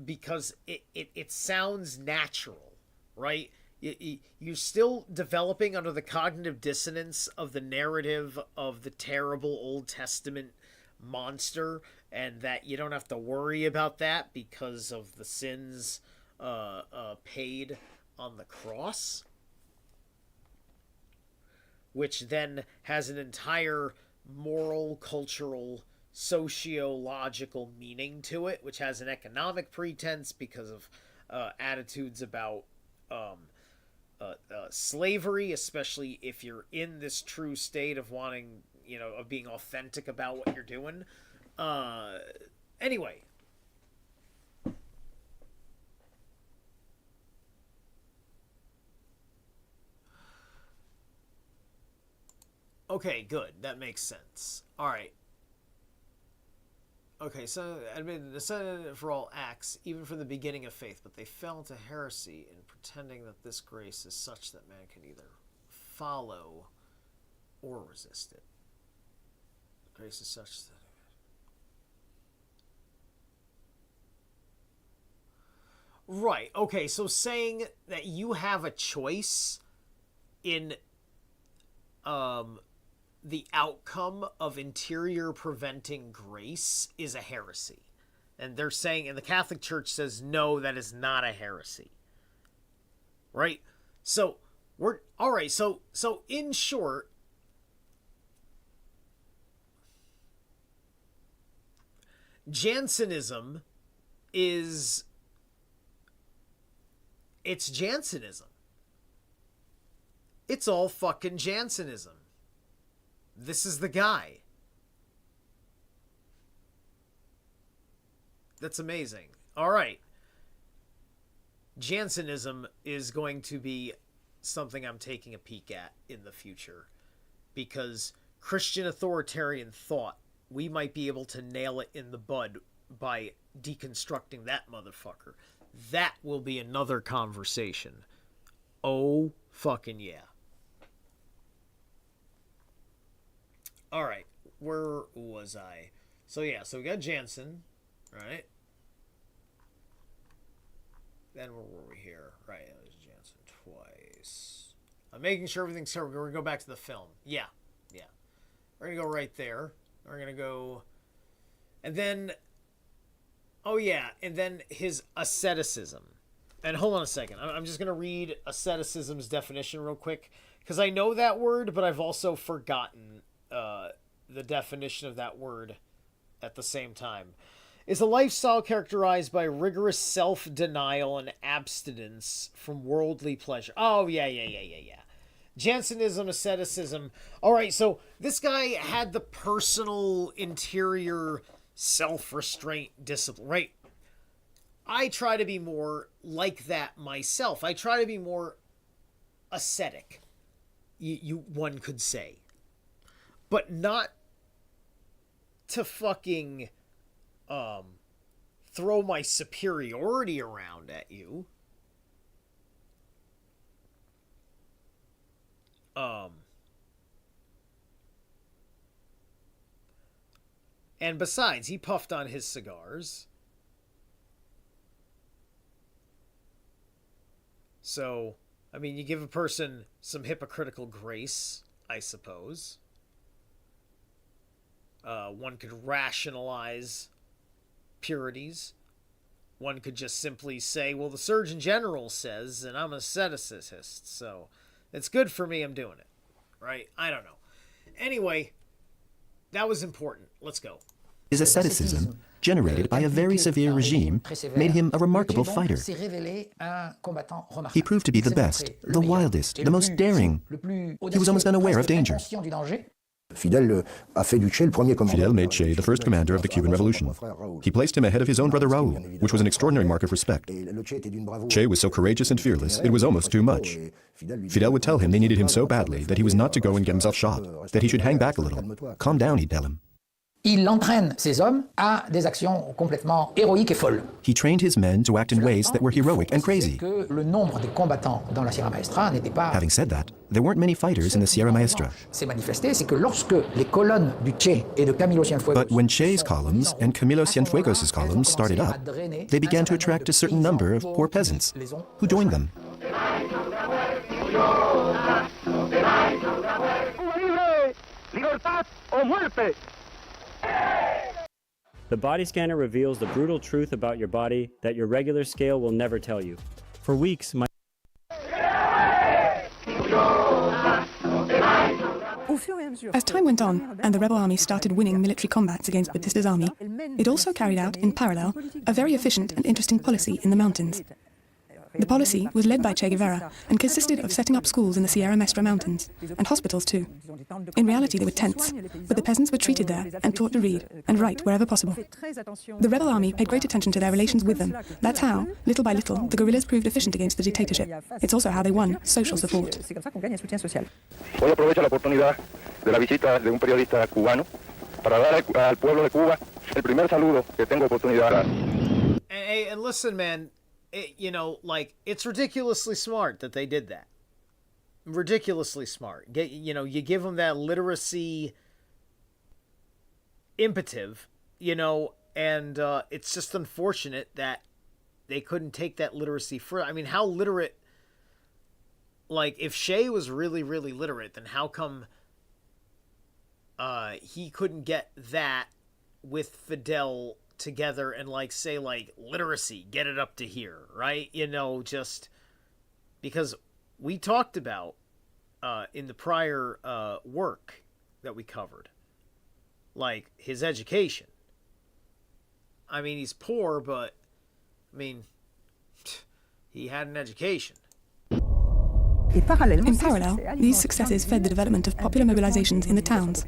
A: Because it sounds natural, right? You're still developing under the cognitive dissonance of the narrative of the terrible Old Testament monster, and that you don't have to worry about that because of the sins paid on the cross, which then has an entire moral, cultural, sociological meaning to it, which has an economic pretense because of attitudes about slavery, especially if you're in this true state of wanting, of being authentic about what you're doing. Anyway. Okay, good. That makes sense. All right. Okay, so admitted descended for all acts, even for the beginning of faith, but they fell into heresy in pretending that this grace is such that man can either follow or resist it. Grace is such that... Right, okay, so saying that you have a choice in the outcome of interior preventing grace is a heresy. And they're saying, and the Catholic Church says, no, that is not a heresy. Right? So, alright, so in short, Jansenism it's Jansenism. It's all fucking Jansenism. This is the guy. That's amazing. All right. Jansenism is going to be something I'm taking a peek at in the future, because Christian authoritarian thought, we might be able to nail it in the bud by deconstructing that motherfucker. That will be another conversation. Oh, fucking yeah. All right, where was I? So yeah, so we got Jansen, right? Then where were we here? Right, it was Jansen twice. I'm making sure everything's covered. We're going to go back to the film. Yeah. We're going to go right there. We're going to go... And then... Oh yeah, and then his asceticism. And hold on a second. I'm just going to read asceticism's definition real quick, because I know that word, but I've also forgotten the definition of that word at the same time. Is a lifestyle characterized by rigorous self-denial and abstinence from worldly pleasure. Oh, yeah. Jansenism, asceticism. All right, so this guy had the personal interior self-restraint discipline, right? I try to be more like that myself. I try to be more ascetic, one could say. But not to fucking throw my superiority around at you. And besides, he puffed on his cigars. So, I mean, you give a person some hypocritical grace, I suppose. One could rationalize purities. One could just simply say, well, the Surgeon General says, and I'm a asceticist, so it's good for me, I'm doing it. Right? I don't know. Anyway, that was important. Let's go.
C: His asceticism, generated by a very severe regime, made him a remarkable fighter. He proved to be the best, the wildest, the most daring. He was almost unaware of danger. Fidel made Che the first commander of the Cuban Revolution. He placed him ahead of his own brother Raul, which was an extraordinary mark of respect. Che was so courageous and fearless, it was almost too much. Fidel would tell him they needed him so badly that he was not to go and get himself shot, that he should hang back a little. Calm down, he'd tell him.
E: Il entraîne ses hommes à des actions complètement héroïques et folles.
C: He trained his men to act in ways that were heroic and crazy.
E: Que le nombre de combattants dans la Sierra Maestra n'était pas...
C: Having said that, there weren't many fighters in the Sierra Maestra.
E: C'est manifesté, c'est que lorsque les colonnes du Che et de Camilo Cienfuegos...
C: But when Che's columns and Camilo Cienfuegos' columns started up, they began to attract a certain number of poor peasants who joined them.
I: The body scanner reveals the brutal truth about your body that your regular scale will never tell you. For weeks, my...
F: As time went on and the rebel army started winning military combats against Batista's army, it also carried out, in parallel, a very efficient and interesting policy in the mountains. The policy was led by Che Guevara and consisted of setting up schools in the Sierra Maestra Mountains, and hospitals too. In reality they were tents, but the peasants were treated there and taught to read and write wherever possible. The rebel army paid great attention to their relations with them. That's how, little by little, the guerrillas proved efficient against the dictatorship. It's also how they won social support.
B: Hoy aprovecho la oportunidad de la visita de un periodista cubano para dar al pueblo de Cuba el primer saludo que tengo oportunidad.
A: And listen, man, it's ridiculously smart that they did that. Ridiculously smart. You give them that literacy impetus, and it's just unfortunate that they couldn't take that literacy further. I mean, how literate, if Che was really, really literate, then how come he couldn't get that with Fidel together and say literacy, get it up to here, right? Just because we talked about in the prior work that we covered, his education. I mean, he's poor, but he had an education.
F: In parallel, these successes fed the development of popular mobilizations in the towns.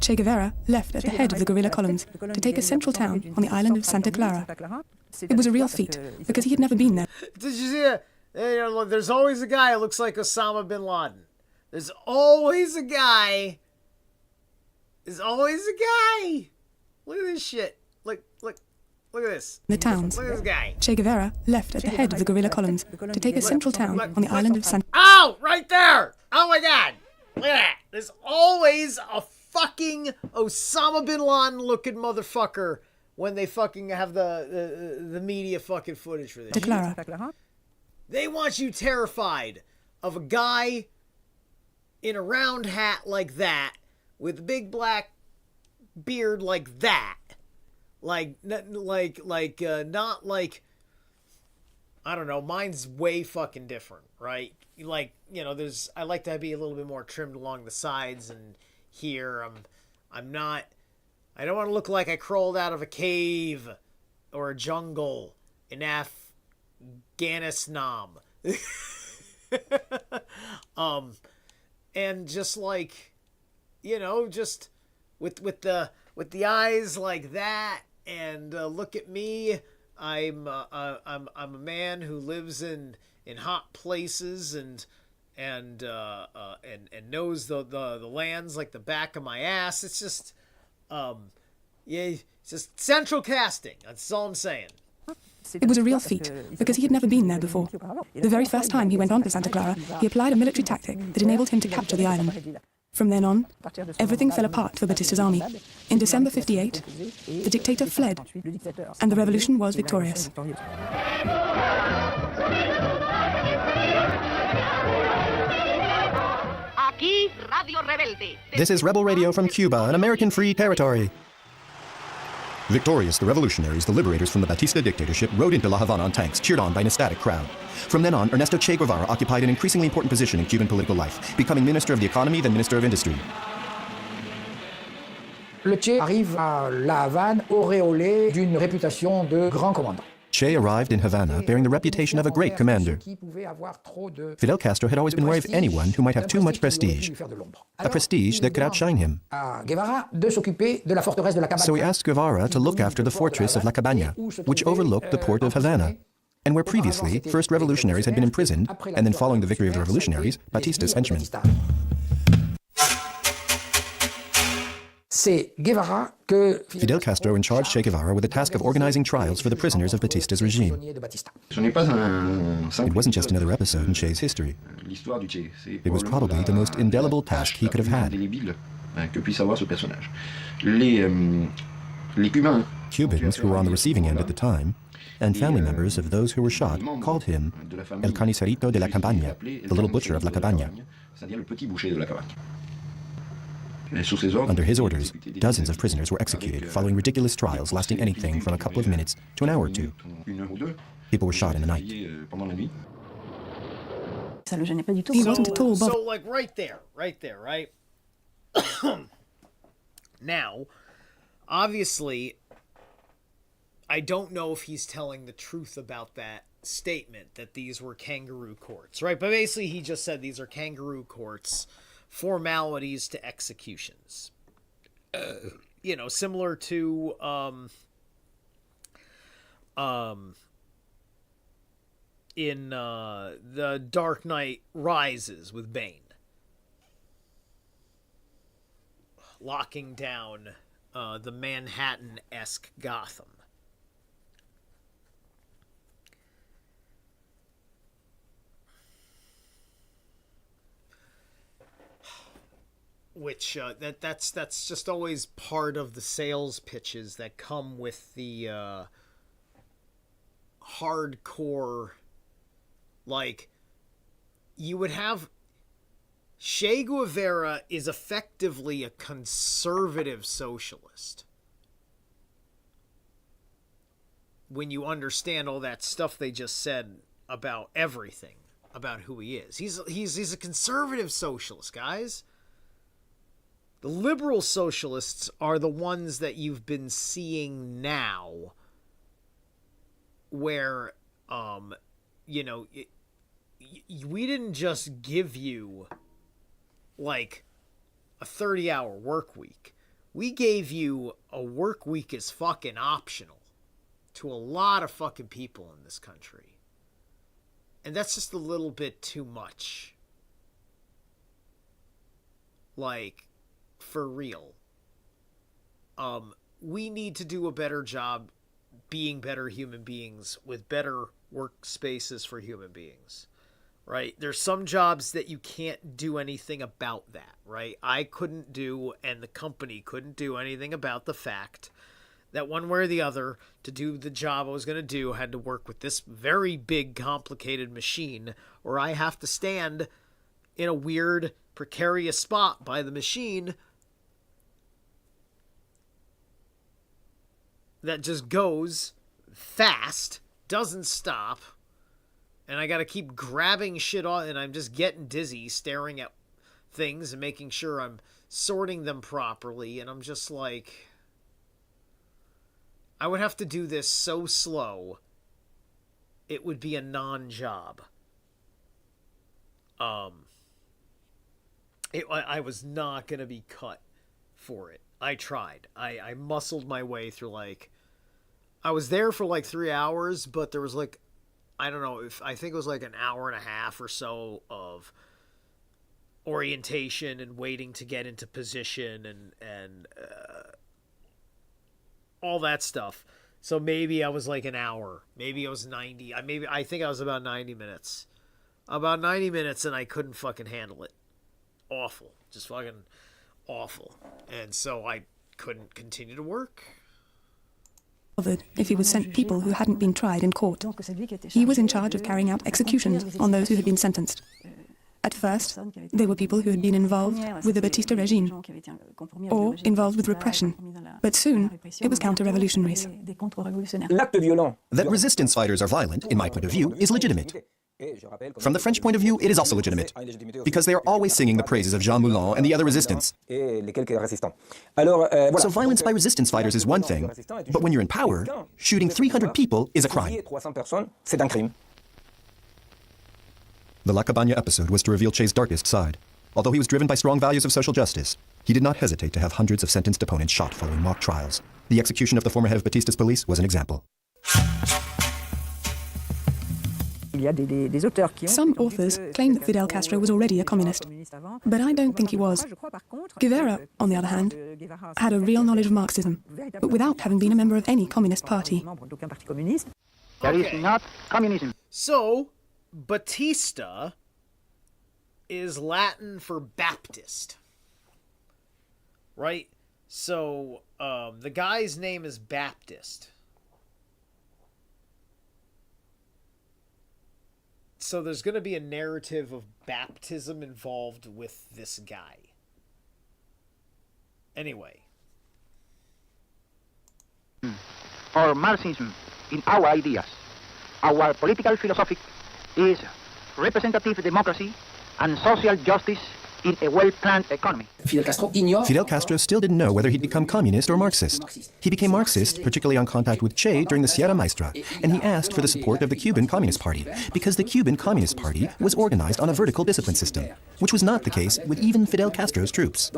F: Che Guevara left at the head of the guerrilla columns to take a central town on the island of Santa Clara. It was a real feat, because he had never been there.
A: Did you see it? There's always a guy who looks like Osama bin Laden. There's always a guy. There's always a guy. Look at this shit. Look at this.
F: The towns.
A: Look at this guy.
F: Che Guevara left at the head of the guerrilla columns to take a central town on the island of Santa...
A: Oh, right there! Oh my god! Look at that! There's always a fucking Osama bin Laden looking motherfucker when they fucking have the media fucking footage for this. They want you terrified of a guy in a round hat like that with a big black beard like that. Not like I don't know, mine's way fucking different, right? I like to be a little bit more trimmed along the sides, and here I don't want to look like I crawled out of a cave or a jungle in Afghanistan. and just like, just with the eyes like that, and look at me, I'm a man who lives in hot places and knows the lands like the back of my ass. It's just it's just central casting. That's all I'm saying.
F: It was a real feat, because he had never been there before. The very first time he went on to Santa Clara, he applied a military tactic that enabled him to capture the island. From then on, everything fell apart for Batista's army. In December 58, the dictator fled, and the revolution was victorious.
C: This is Rebel Radio from Cuba, an American free territory. Victorious, the revolutionaries, the liberators from the Batista dictatorship, rode into La Havana on tanks, cheered on by an ecstatic crowd. From then on, Ernesto Che Guevara occupied an increasingly important position in Cuban political life, becoming Minister of the Economy, then Minister of Industry.
E: Le Che arrive à La Havane auréolé d'une réputation de grand commandant.
C: Che arrived in Havana bearing the reputation of a great commander. Fidel Castro had always been wary of anyone who might have too much prestige, a prestige that could outshine him. So he asked Guevara to look after the fortress of La Cabaña, which overlooked the port of Havana, and where previously first revolutionaries had been imprisoned, and then following the victory of the revolutionaries, Batista's henchmen. Fidel Castro charged Che Guevara with the task of organizing trials for the prisoners of Batista's regime. It wasn't just another episode in Che's history. It was probably the most indelible task he could have had. Cubans who were on the receiving end at the time, and family members of those who were shot, called him El Carnicerito de la Cabaña, the little butcher of La Cabaña. Under his orders, dozens of prisoners were executed following ridiculous trials lasting anything from a couple of minutes to an hour or two. People were shot in the night.
F: He wasn't at all bothered.
A: So, like, right there, right? Now, obviously, I don't know if he's telling the truth about that statement that these were kangaroo courts, right? But basically, he just said these are kangaroo courts, formalities to executions. Similar to in The Dark Knight Rises with Bane, locking down the Manhattan-esque Gotham. Which that's just always part of the sales pitches that come with the hardcore. Like, you would have Che Guevara is effectively a conservative socialist. When you understand all that stuff they just said about everything, about who he is, he's a conservative socialist, guys. The liberal socialists are the ones that you've been seeing now, where, we didn't just give you, like, a 30-hour work week. We gave you a work week as fucking optional to a lot of fucking people in this country. And that's just a little bit too much. Like, for real. We need to do a better job being better human beings with better workspaces for human beings, right? There's some jobs that you can't do anything about that, right? I couldn't do, and the company couldn't do anything about the fact that one way or the other, to do the job I was going to do, had to work with this very big, complicated machine, or I have to stand in a weird, precarious spot by the machine that just goes fast, doesn't stop, and I gotta keep grabbing shit on, and I'm just getting dizzy staring at things and making sure I'm sorting them properly, and I'm just like, I would have to do this so slow, it would be a non-job. I was not going to be cut for it. I tried. I muscled my way through, like, I was there for like 3 hours, but there was like, I don't know, I think it was like an hour and a half or so of orientation and waiting to get into position and all that stuff. So maybe I was like an hour. Maybe I was 90. I think I was about 90 minutes. About 90 minutes, and I couldn't fucking handle it. Awful. Just fucking awful. And so I couldn't continue to work.
F: If he was sent people who hadn't been tried in court. He was in charge of carrying out executions on those who had been sentenced. At first, they were people who had been involved with the Batista regime or involved with repression, but soon it was counter-revolutionaries.
C: That resistance fighters are violent, in my point of view, is legitimate. From the French point of view, it is also legitimate, because they are always singing the praises of Jean Moulin and the other resistance. So violence by resistance fighters is one thing, but when you're in power, shooting 300 people is a crime. The La Cabana episode was to reveal Che's darkest side. Although he was driven by strong values of social justice, he did not hesitate to have hundreds of sentenced opponents shot following mock trials. The execution of the former head of Batista's police was an example.
F: Some authors claim that Fidel Castro was already a communist, but I don't think he was. Guevara, on the other hand, had a real knowledge of Marxism, but without having been a member of any communist party.
A: That is not communism. So, Batista is Latin for Baptist, right? So the guy's name is Baptist. So there's going to be a narrative of baptism involved with this guy. Anyway.
J: For Marxism in our ideas, our political philosophy is representative democracy and social justice in a well-planned economy.
C: Fidel Castro still didn't know whether he'd become communist or Marxist. He became Marxist, particularly on contact with Che during the Sierra Maestra, and he asked for the support of the Cuban Communist Party, because the Cuban Communist Party was organized on a vertical discipline system, which was not the case with even Fidel Castro's troops.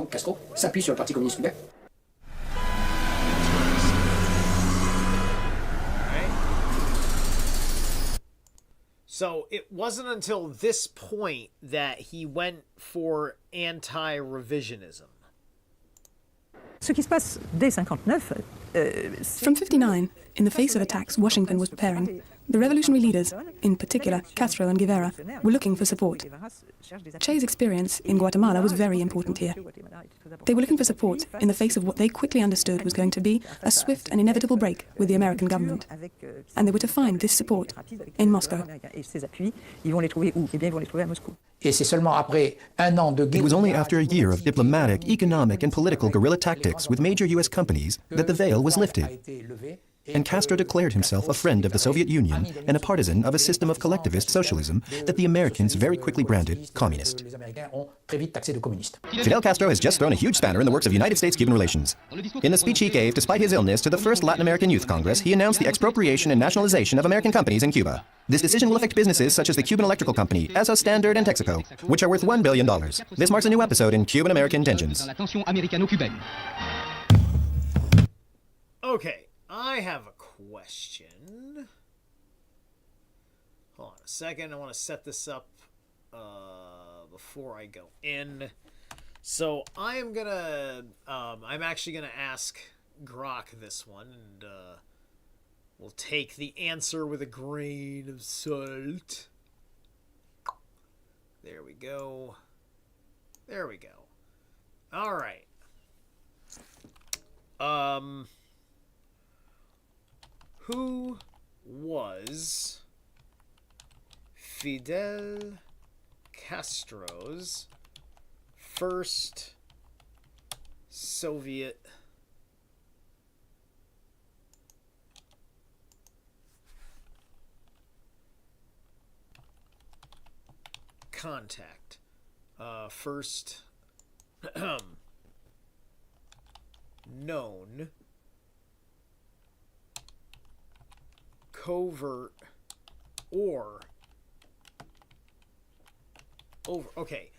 A: So it wasn't until this point that he went for anti-revisionism.
F: From 59, in the face of attacks Washington was preparing, the revolutionary leaders, in particular Castro and Guevara, were looking for support. Che's experience in Guatemala was very important here. They were looking for support in the face of what they quickly understood was going to be a swift and inevitable break with the American government. And they were to find this support in Moscow.
C: It was only after a year of diplomatic, economic, and political guerrilla tactics with major U.S. companies that the veil was lifted. And Castro declared himself a friend of the Soviet Union and a partisan of a system of collectivist socialism that the Americans very quickly branded communist. Fidel Castro has just thrown a huge spanner in the works of United States-Cuban relations. In the speech he gave despite his illness to the first Latin American Youth Congress, he announced the expropriation and nationalization of American companies in Cuba. This decision will affect businesses such as the Cuban Electrical Company, Esso Standard, and Texaco, which are worth $1 billion. This marks a new episode in Cuban-American tensions.
A: Okay. I have a question. Hold on a second. I want to set this up before I go in. So I'm actually gonna ask Grok this one, and we'll take the answer with a grain of salt. There we go. There we go. All right. Who was Fidel Castro's first Soviet contact? First known covert or over. Okay,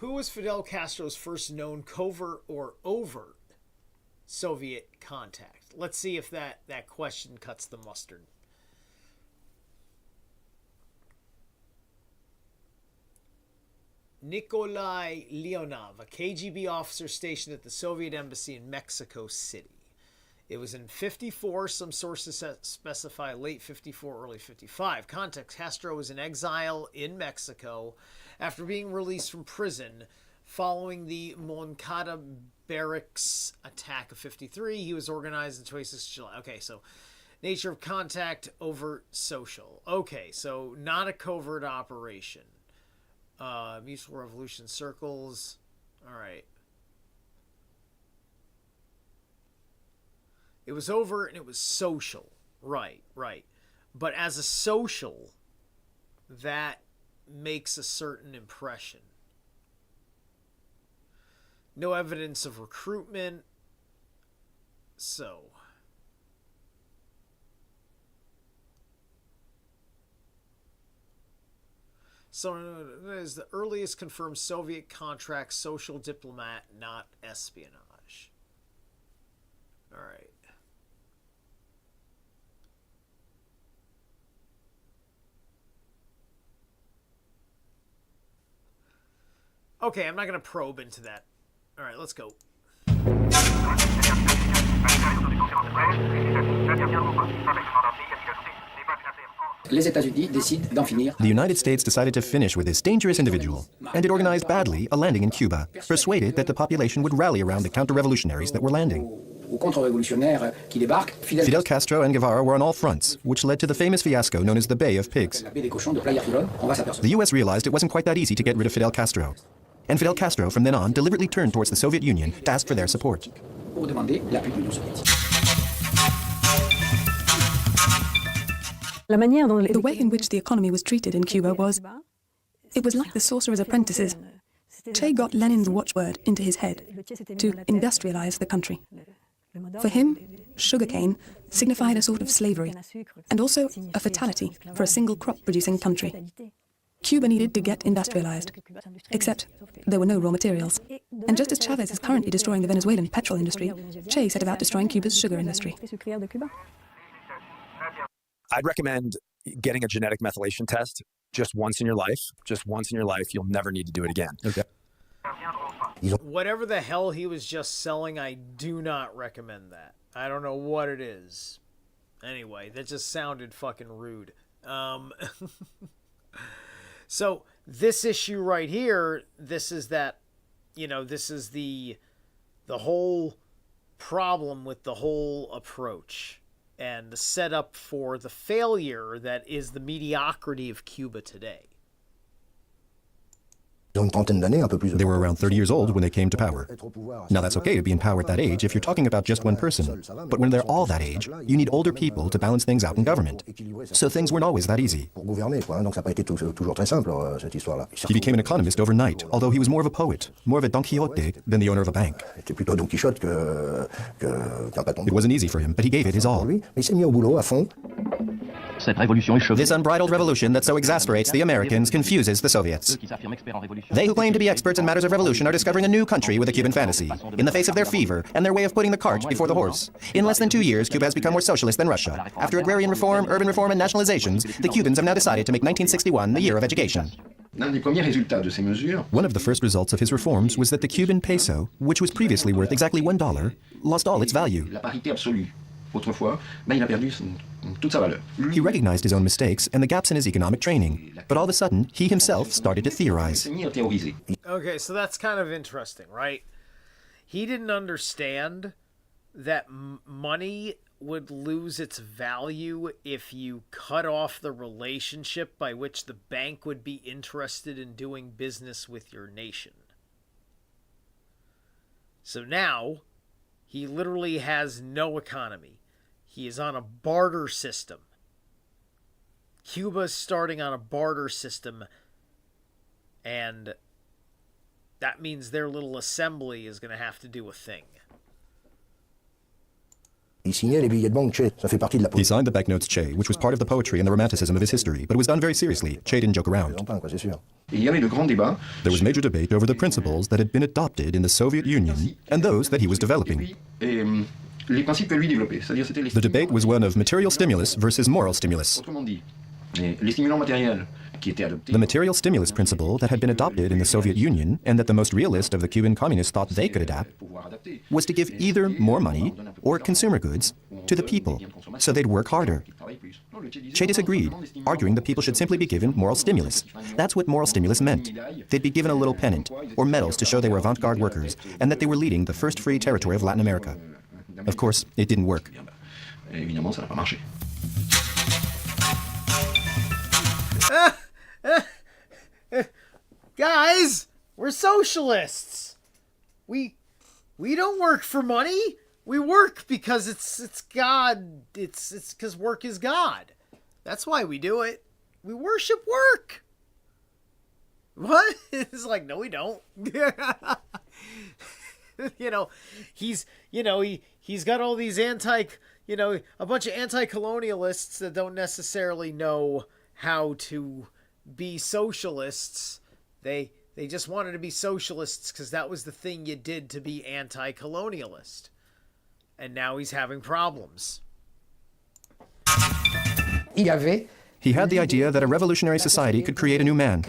A: Who was Fidel Castro's first known covert or overt Soviet contact? Let's see if that question cuts the mustard. Nikolai Leonov, a KGB officer stationed at the Soviet embassy in Mexico City. It was in 54. Some sources specify late 54, early 55. Context: Castro was in exile in Mexico after being released from prison following the Moncada barracks attack of 53. He was organized in 26 July. Okay, so nature of contact, overt, social. Okay, so not a covert operation. Mutual revolution circles. All right. It was overt and it was social. Right. But as a social, that makes a certain impression. No evidence of recruitment. So is the earliest confirmed Soviet contract, social diplomat, not espionage. All right. Okay, I'm not going to probe into that. All right, let's go.
C: The United States decided to finish with this dangerous individual, and it organized badly a landing in Cuba, persuaded that the population would rally around the counter-revolutionaries that were landing. Fidel Castro and Guevara were on all fronts, which led to the famous fiasco known as the Bay of Pigs. The U.S. realized it wasn't quite that easy to get rid of Fidel Castro. And Fidel Castro, from then on, deliberately turned towards the Soviet Union to ask for their support.
F: The way in which the economy was treated in Cuba was, it was like the sorcerer's apprentices. Che got Lenin's watchword into his head, to industrialize the country. For him, sugarcane signified a sort of slavery, and also a fatality for a single crop-producing country. Cuba needed to get industrialized, except there were no raw materials. And just as Chavez is currently destroying the Venezuelan petrol industry, Che set about destroying Cuba's sugar industry.
K: I'd recommend getting a genetic methylation test just once in your life. Just once in your life. You'll never need to do it again.
C: Okay.
A: Whatever the hell he was just selling, I do not recommend that. I don't know what it is. Anyway, that just sounded fucking rude. So this issue right here, this is that, this is the whole problem with the whole approach and the setup for the failure that is the mediocrity of Cuba today.
C: They were around 30 years old when they came to power. Now that's okay to be in power at that age if you're talking about just one person. But when they're all that age, you need older people to balance things out in government. So things weren't always that easy. He became an economist overnight, although he was more of a poet, more of a Don Quixote than the owner of a bank. It wasn't easy for him, but he gave it his all. This unbridled revolution that so exasperates the Americans confuses the Soviets. They who claim to be experts in matters of revolution are discovering a new country with a Cuban fantasy, in the face of their fever and their way of putting the cart before the horse. In less than 2 years, Cuba has become more socialist than Russia. After agrarian reform, urban reform, and nationalizations, the Cubans have now decided to make 1961 the year of education. One of the first results of his reforms was that the Cuban peso, which was previously worth exactly $1, lost all its value. He recognized his own mistakes and the gaps in his economic training, but all of a sudden, he himself started to theorize.
A: Okay, so that's kind of interesting, right? He didn't understand that money would lose its value if you cut off the relationship by which the bank would be interested in doing business with your nation. So now, he literally has no economy. He is on a barter system. Cuba's starting on a barter system, and that means their little assembly is going to have to do a thing.
C: He signed the banknotes Che, which was part of the poetry and the romanticism of his history, but it was done very seriously. Che didn't joke around. There was major debate over the principles that had been adopted in the Soviet Union and those that he was developing. The debate was one of material stimulus versus moral stimulus. The material stimulus principle that had been adopted in the Soviet Union and that the most realist of the Cuban communists thought they could adapt was to give either more money or consumer goods to the people so they'd work harder. Che disagreed, arguing that people should simply be given moral stimulus. That's what moral stimulus meant. They'd be given a little pennant or medals to show they were avant-garde workers and that they were leading the first free territory of Latin America. Of course, it didn't work.
A: Guys, we're socialists. We don't work for money. We work because it's God. It's because work is God. That's why we do it. We worship work. What? It's like, no, we don't. He's got all these a bunch of anti-colonialists that don't necessarily know how to be socialists. They just wanted to be socialists because that was the thing you did to be anti-colonialist. And now he's having problems.
C: He had the idea that a revolutionary society could create a new man.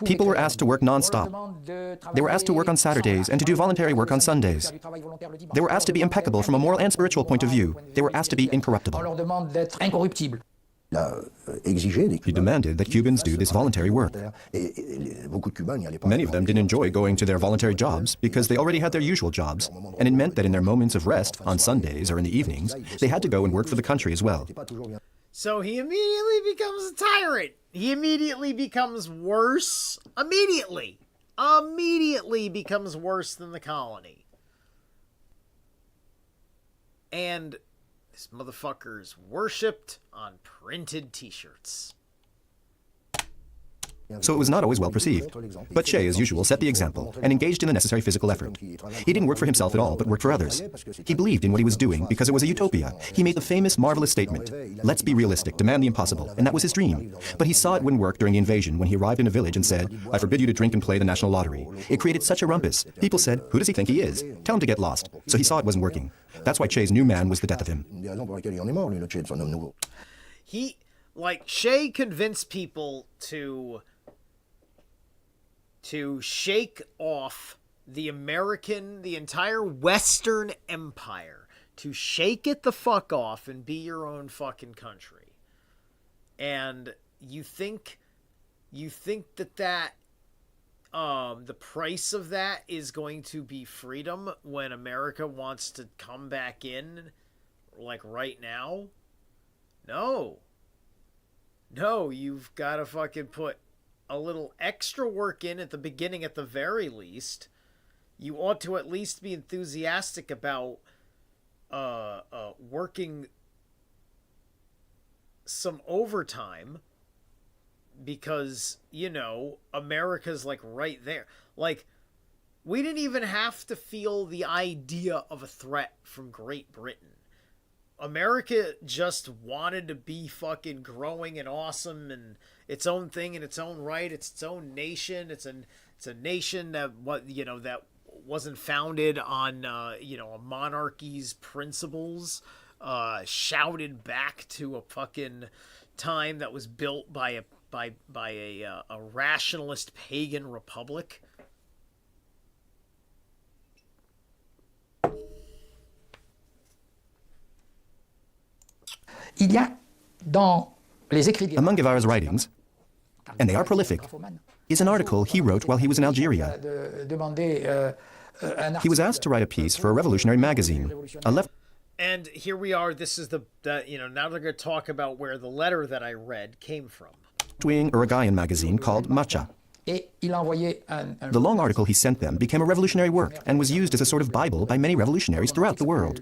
C: People were asked to work non-stop. They were asked to work on Saturdays and to do voluntary work on Sundays. They were asked to be impeccable from a moral and spiritual point of view. They were asked to be incorruptible. He demanded that Cubans do this voluntary work. Many of them didn't enjoy going to their voluntary jobs because they already had their usual jobs, and it meant that in their moments of rest, on Sundays or in the evenings, they had to go and work for the country as well.
A: So he immediately becomes a tyrant. He immediately becomes worse. Immediately becomes worse than the colony. And this motherfucker is worshipped on printed t-shirts.
C: So it was not always well perceived. But Che, as usual, set the example and engaged in the necessary physical effort. He didn't work for himself at all, but worked for others. He believed in what he was doing because it was a utopia. He made the famous, marvelous statement, "Let's be realistic, demand the impossible," and that was his dream. But he saw it wouldn't work during the invasion when he arrived in a village and said, "I forbid you to drink and play the national lottery." It created such a rumpus. People said, "Who does he think he is? Tell him to get lost." So he saw it wasn't working. That's why Che's new man was the death of him.
A: Che convinced people to shake off the entire Western Empire, to shake it the fuck off and be your own fucking country. And you think that the price of that is going to be freedom when America wants to come back in, like right now? No, you've got to fucking put a little extra work in at the beginning at the very least. You ought to at least be enthusiastic about working some overtime because, America's like right there. Like, we didn't even have to feel the idea of a threat from Great Britain. America just wanted to be fucking growing and awesome and its own thing in its own right. It's its own nation. It's a nation that that wasn't founded on a monarchy's principles, shouted back to a fucking time that was built by a rationalist pagan republic.
C: Among Guevara's writings, and they are prolific, is an article he wrote while he was in Algeria. He was asked to write a piece for a revolutionary magazine,
A: And here we are. This is now they're going to talk about where the letter that I read came from.
C: left-wing Uruguayan magazine called Macha. The long article he sent them became a revolutionary work and was used as a sort of Bible by many revolutionaries throughout the world.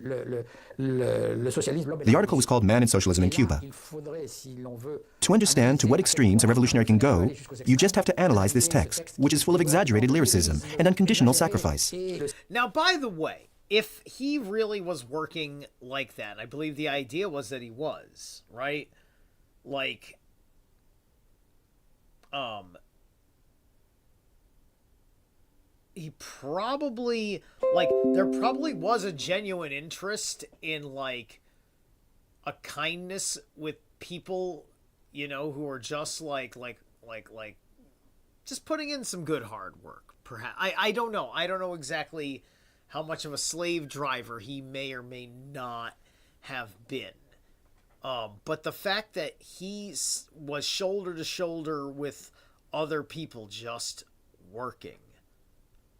C: The article was called Man and Socialism in Cuba. To understand to what extremes a revolutionary can go, you just have to analyze this text, which is full of exaggerated lyricism and unconditional sacrifice.
A: Now, by the way, if he really was working like that, I believe the idea was that he was, right? Like, he probably, like, there probably was a genuine interest in, like, a kindness with people, you know, who are just like just putting in some good hard work, perhaps. I don't know. I don't know exactly how much of a slave driver he may or may not have been. But the fact that he was shoulder to shoulder with other people just working,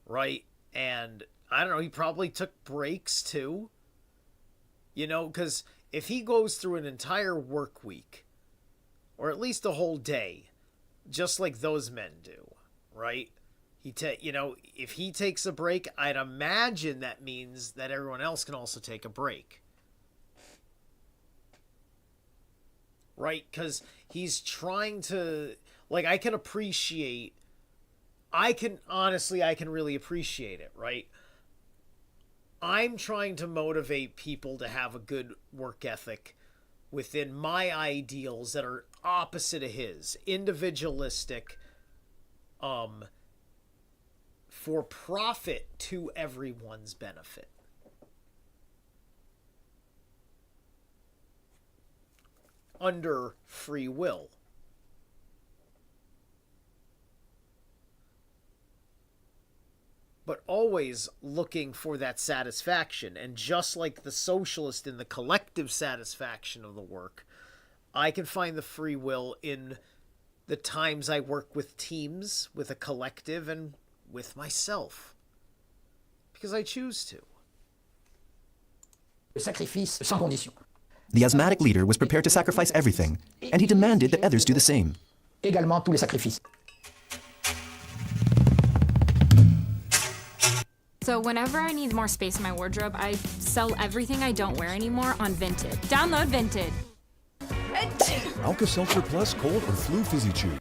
A: right? And I don't know, he probably took breaks too. You know, because if he goes through an entire work week, or at least a whole day, just like those men do, right? You know, if he takes a break, I'd imagine that means that everyone else can also take a break. Right? Because he's trying to, like, I can really appreciate it, right? I'm trying to motivate people to have a good work ethic within my ideals that are opposite of his, individualistic, for profit to everyone's benefit. Under free will. But always looking for that satisfaction. And just like the socialist in the collective satisfaction of the work, I can find the free will in the times I work with teams, with a collective, and with myself. Because I choose to.
E: Sacrifice sans condition.
C: The asthmatic leader was prepared to sacrifice everything, and he demanded that others do the same.
E: Également tous les sacrifices.
G: So whenever I need more space in my wardrobe, I sell everything I don't wear anymore on Vinted. Download Vinted.
L: Alka-Seltzer Plus Cold or Flu Fizzy Chew.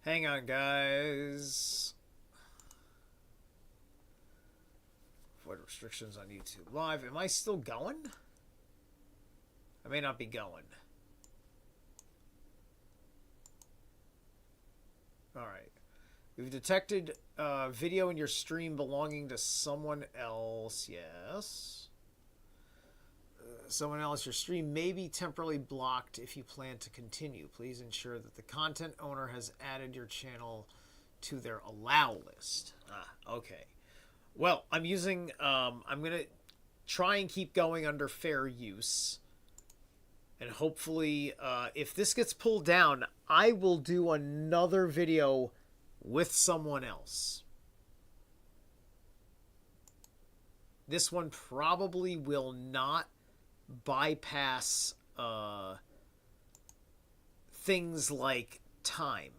A: Hang on, guys. Avoid restrictions on YouTube Live. Am I still going? I may not be going. Alright. We've detected video in your stream belonging to someone else. Yes. Someone else. Your stream may be temporarily blocked if you plan to continue. Please ensure that the content owner has added your channel to their allow list. Okay. Well, I'm using... I'm going to try and keep going under fair use. And hopefully, if this gets pulled down, I will do another video with someone else. This one probably will not bypass things like time.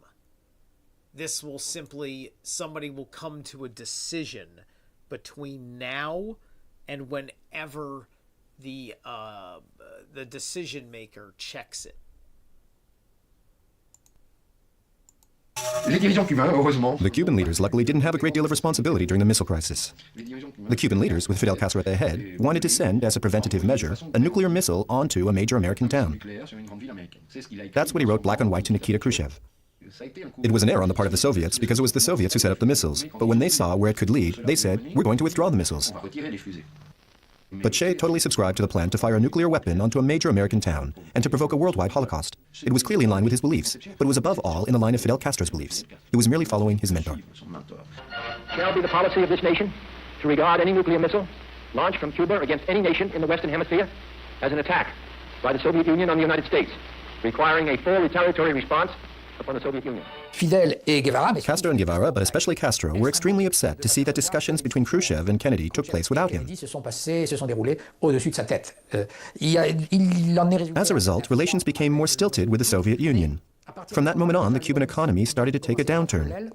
A: This will simply, somebody will come to a decision between now and whenever the decision maker checks it.
C: The Cuban leaders luckily didn't have a great deal of responsibility during the missile crisis. The Cuban leaders, with Fidel Castro at their head, wanted to send, as a preventative measure, a nuclear missile onto a major American town. That's what he wrote black on white to Nikita Khrushchev. It was an error on the part of the Soviets because it was the Soviets who set up the missiles, but when they saw where it could lead, they said, we're going to withdraw the missiles. But Che totally subscribed to the plan to fire a nuclear weapon onto a major American town and to provoke a worldwide Holocaust. It was clearly in line with his beliefs, but it was above all in the line of Fidel Castro's beliefs. He was merely following his mentor.
J: Shall be the policy of this nation to regard any nuclear missile launched from Cuba against any nation in the Western Hemisphere as an attack by the Soviet Union on the United States, requiring a full retaliatory response upon the Soviet Union.
C: Castro and Guevara, but especially Castro, were extremely upset to see that discussions between Khrushchev and Kennedy took place without him. As a result, relations became more stilted with the Soviet Union. From that moment on, the Cuban economy started to take a downturn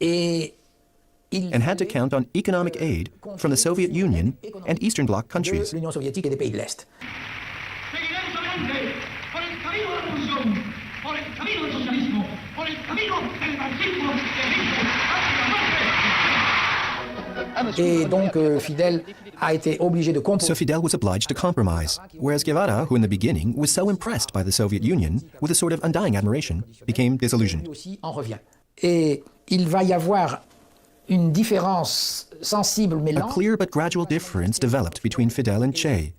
C: and had to count on economic aid from the Soviet Union and Eastern Bloc countries.
E: Et donc Fidel a été obligé de
C: So Fidel was obliged to compromise, whereas Guevara, who in the beginning was so impressed by the Soviet Union, with a sort of undying admiration, became disillusioned.
E: aussi en revient. Et il va y avoir une différence sensible mais
C: A
E: lente.
C: clear but gradual difference developed between Fidel and Che,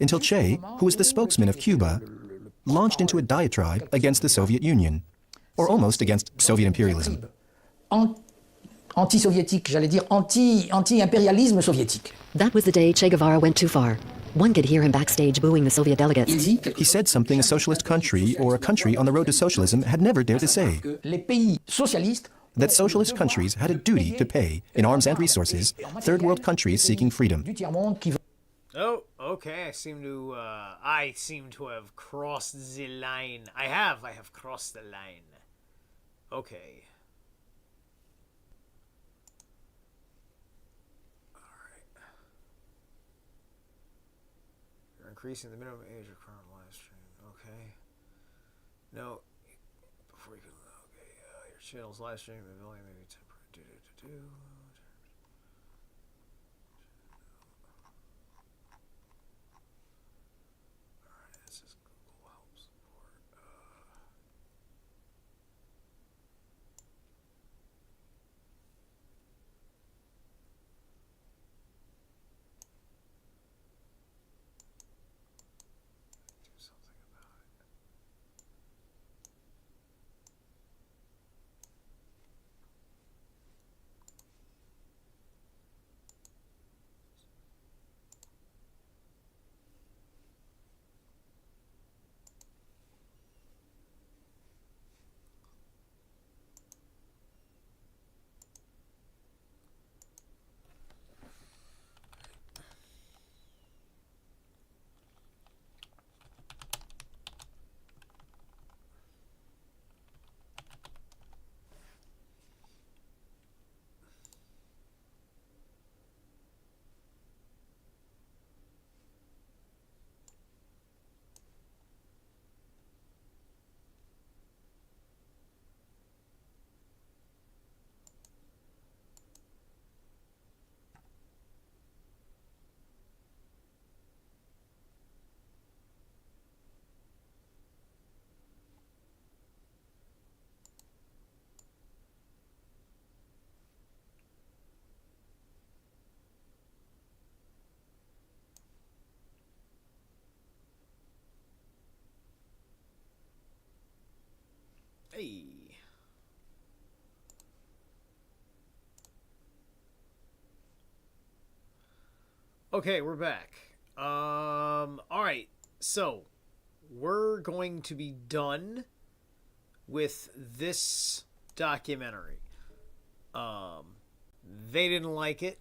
C: until Che, who was the spokesman of Cuba, launched into a diatribe against the Soviet Union, or almost against Soviet imperialism.
E: Anti-soviétique, j'allais dire anti-impérialisme soviétique.
M: That was the day Che Guevara went too far. One could hear him backstage booing the Soviet delegates.
C: He said something a socialist country or a country on the road to socialism had never dared to say.
E: Les pays socialistes
C: That socialist countries had a duty to pay, in arms and resources, third world countries seeking freedom.
E: du tiers-monde qui
A: Oh, okay. I seem to have crossed the line. I have crossed the line. Okay. Increasing the minimum age of current live stream. Okay. No. Before you can. Okay. Your channel's live stream ability may be temporary. Alright, this is Google Help support. Hey. Okay, we're back. All right. So, we're going to be done with this documentary. They didn't like it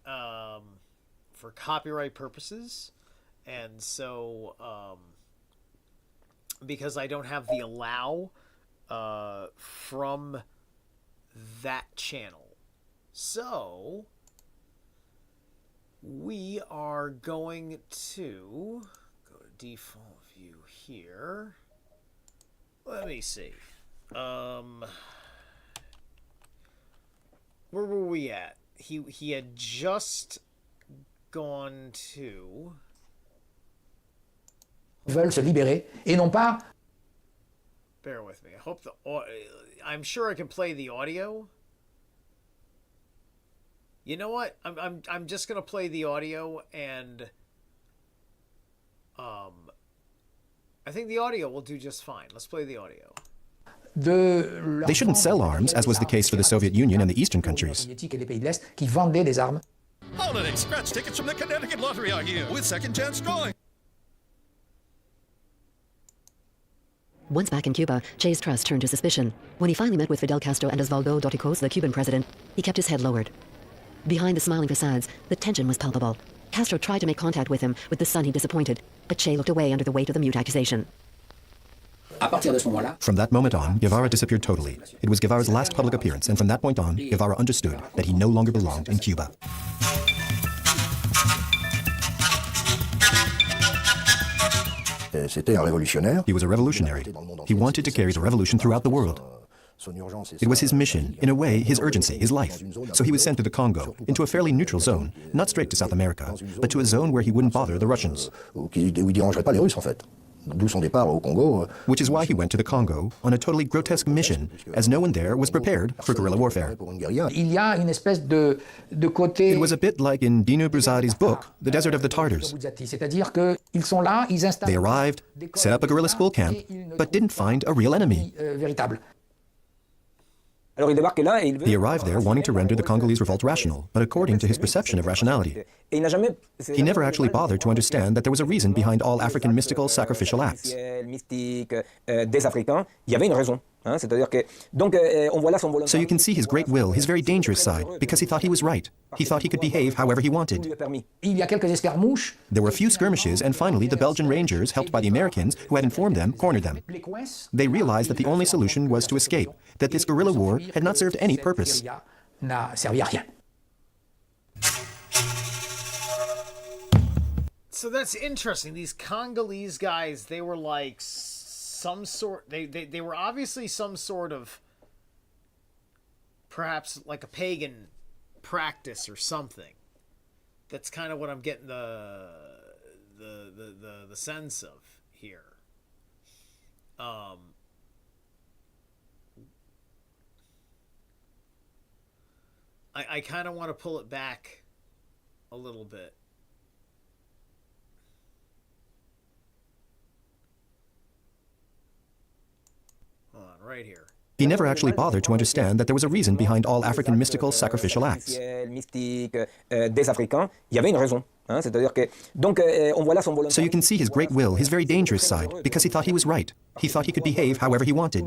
A: for copyright purposes, and so because I don't have the allow from that channel. So we are going to go to default view here. Let me see. Where were we at? He had just gone to
E: veulent se libérer et non pas.
A: Bear with me. I hope I'm sure I can play the audio. You know what? I'm just gonna play the audio, and I think the audio will do just fine. Let's play the audio.
C: They shouldn't sell arms, as was the case for the Soviet Union and the Eastern countries.
E: Qui vendaient des armes.
L: Holiday scratch tickets from the Connecticut Lottery are here with second chance drawing.
M: Once back in Cuba, Che's trust turned to suspicion. When he finally met with Fidel Castro and Osvaldo Dorticos, the Cuban president, he kept his head lowered. Behind the smiling facades, the tension was palpable. Castro tried to make contact with him, with the son he disappointed, but Che looked away under the weight of the mute accusation.
C: From that moment on, Guevara disappeared totally. It was Guevara's last public appearance, and from that point on, Guevara understood that he no longer belonged in Cuba.
N: C'était un révolutionnaire.
C: He was a revolutionary. He wanted to carry the revolution throughout the world. It was his mission, in a way, his urgency, his life. So he was sent to the Congo, into a fairly neutral zone, not straight to South America, but to a zone where he wouldn't bother the Russians. Which is why he went to the Congo on a totally grotesque mission, as no one there was prepared for guerrilla warfare. It was a bit like in Dino Buzzati's book, The Desert of the Tartars. They arrived, set up a guerrilla school camp, but didn't find a real enemy. He arrived there wanting to render the Congolese revolt rational, but according to his perception of rationality. He never actually bothered to understand that there was a reason behind all African mystical sacrificial acts. So you can see his great will, his very dangerous side, because he thought he was right. He thought he could behave however he wanted. There were a few skirmishes, and finally the Belgian Rangers, helped by the Americans, who had informed them, cornered them. They realized that the only solution was to escape, that this guerrilla war had not served any purpose.
A: So that's interesting. These Congolese guys, they were like some sort... They were obviously some sort of... Perhaps like a pagan practice or something. That's kind of what I'm getting the sense of here. I kind of want to pull it back a little bit. Hold on, right here.
C: He never actually bothered to understand that there was a reason behind all African mystical sacrificial acts. So you can see his great will, his very dangerous side, because he thought he was right. He thought he could behave however he wanted.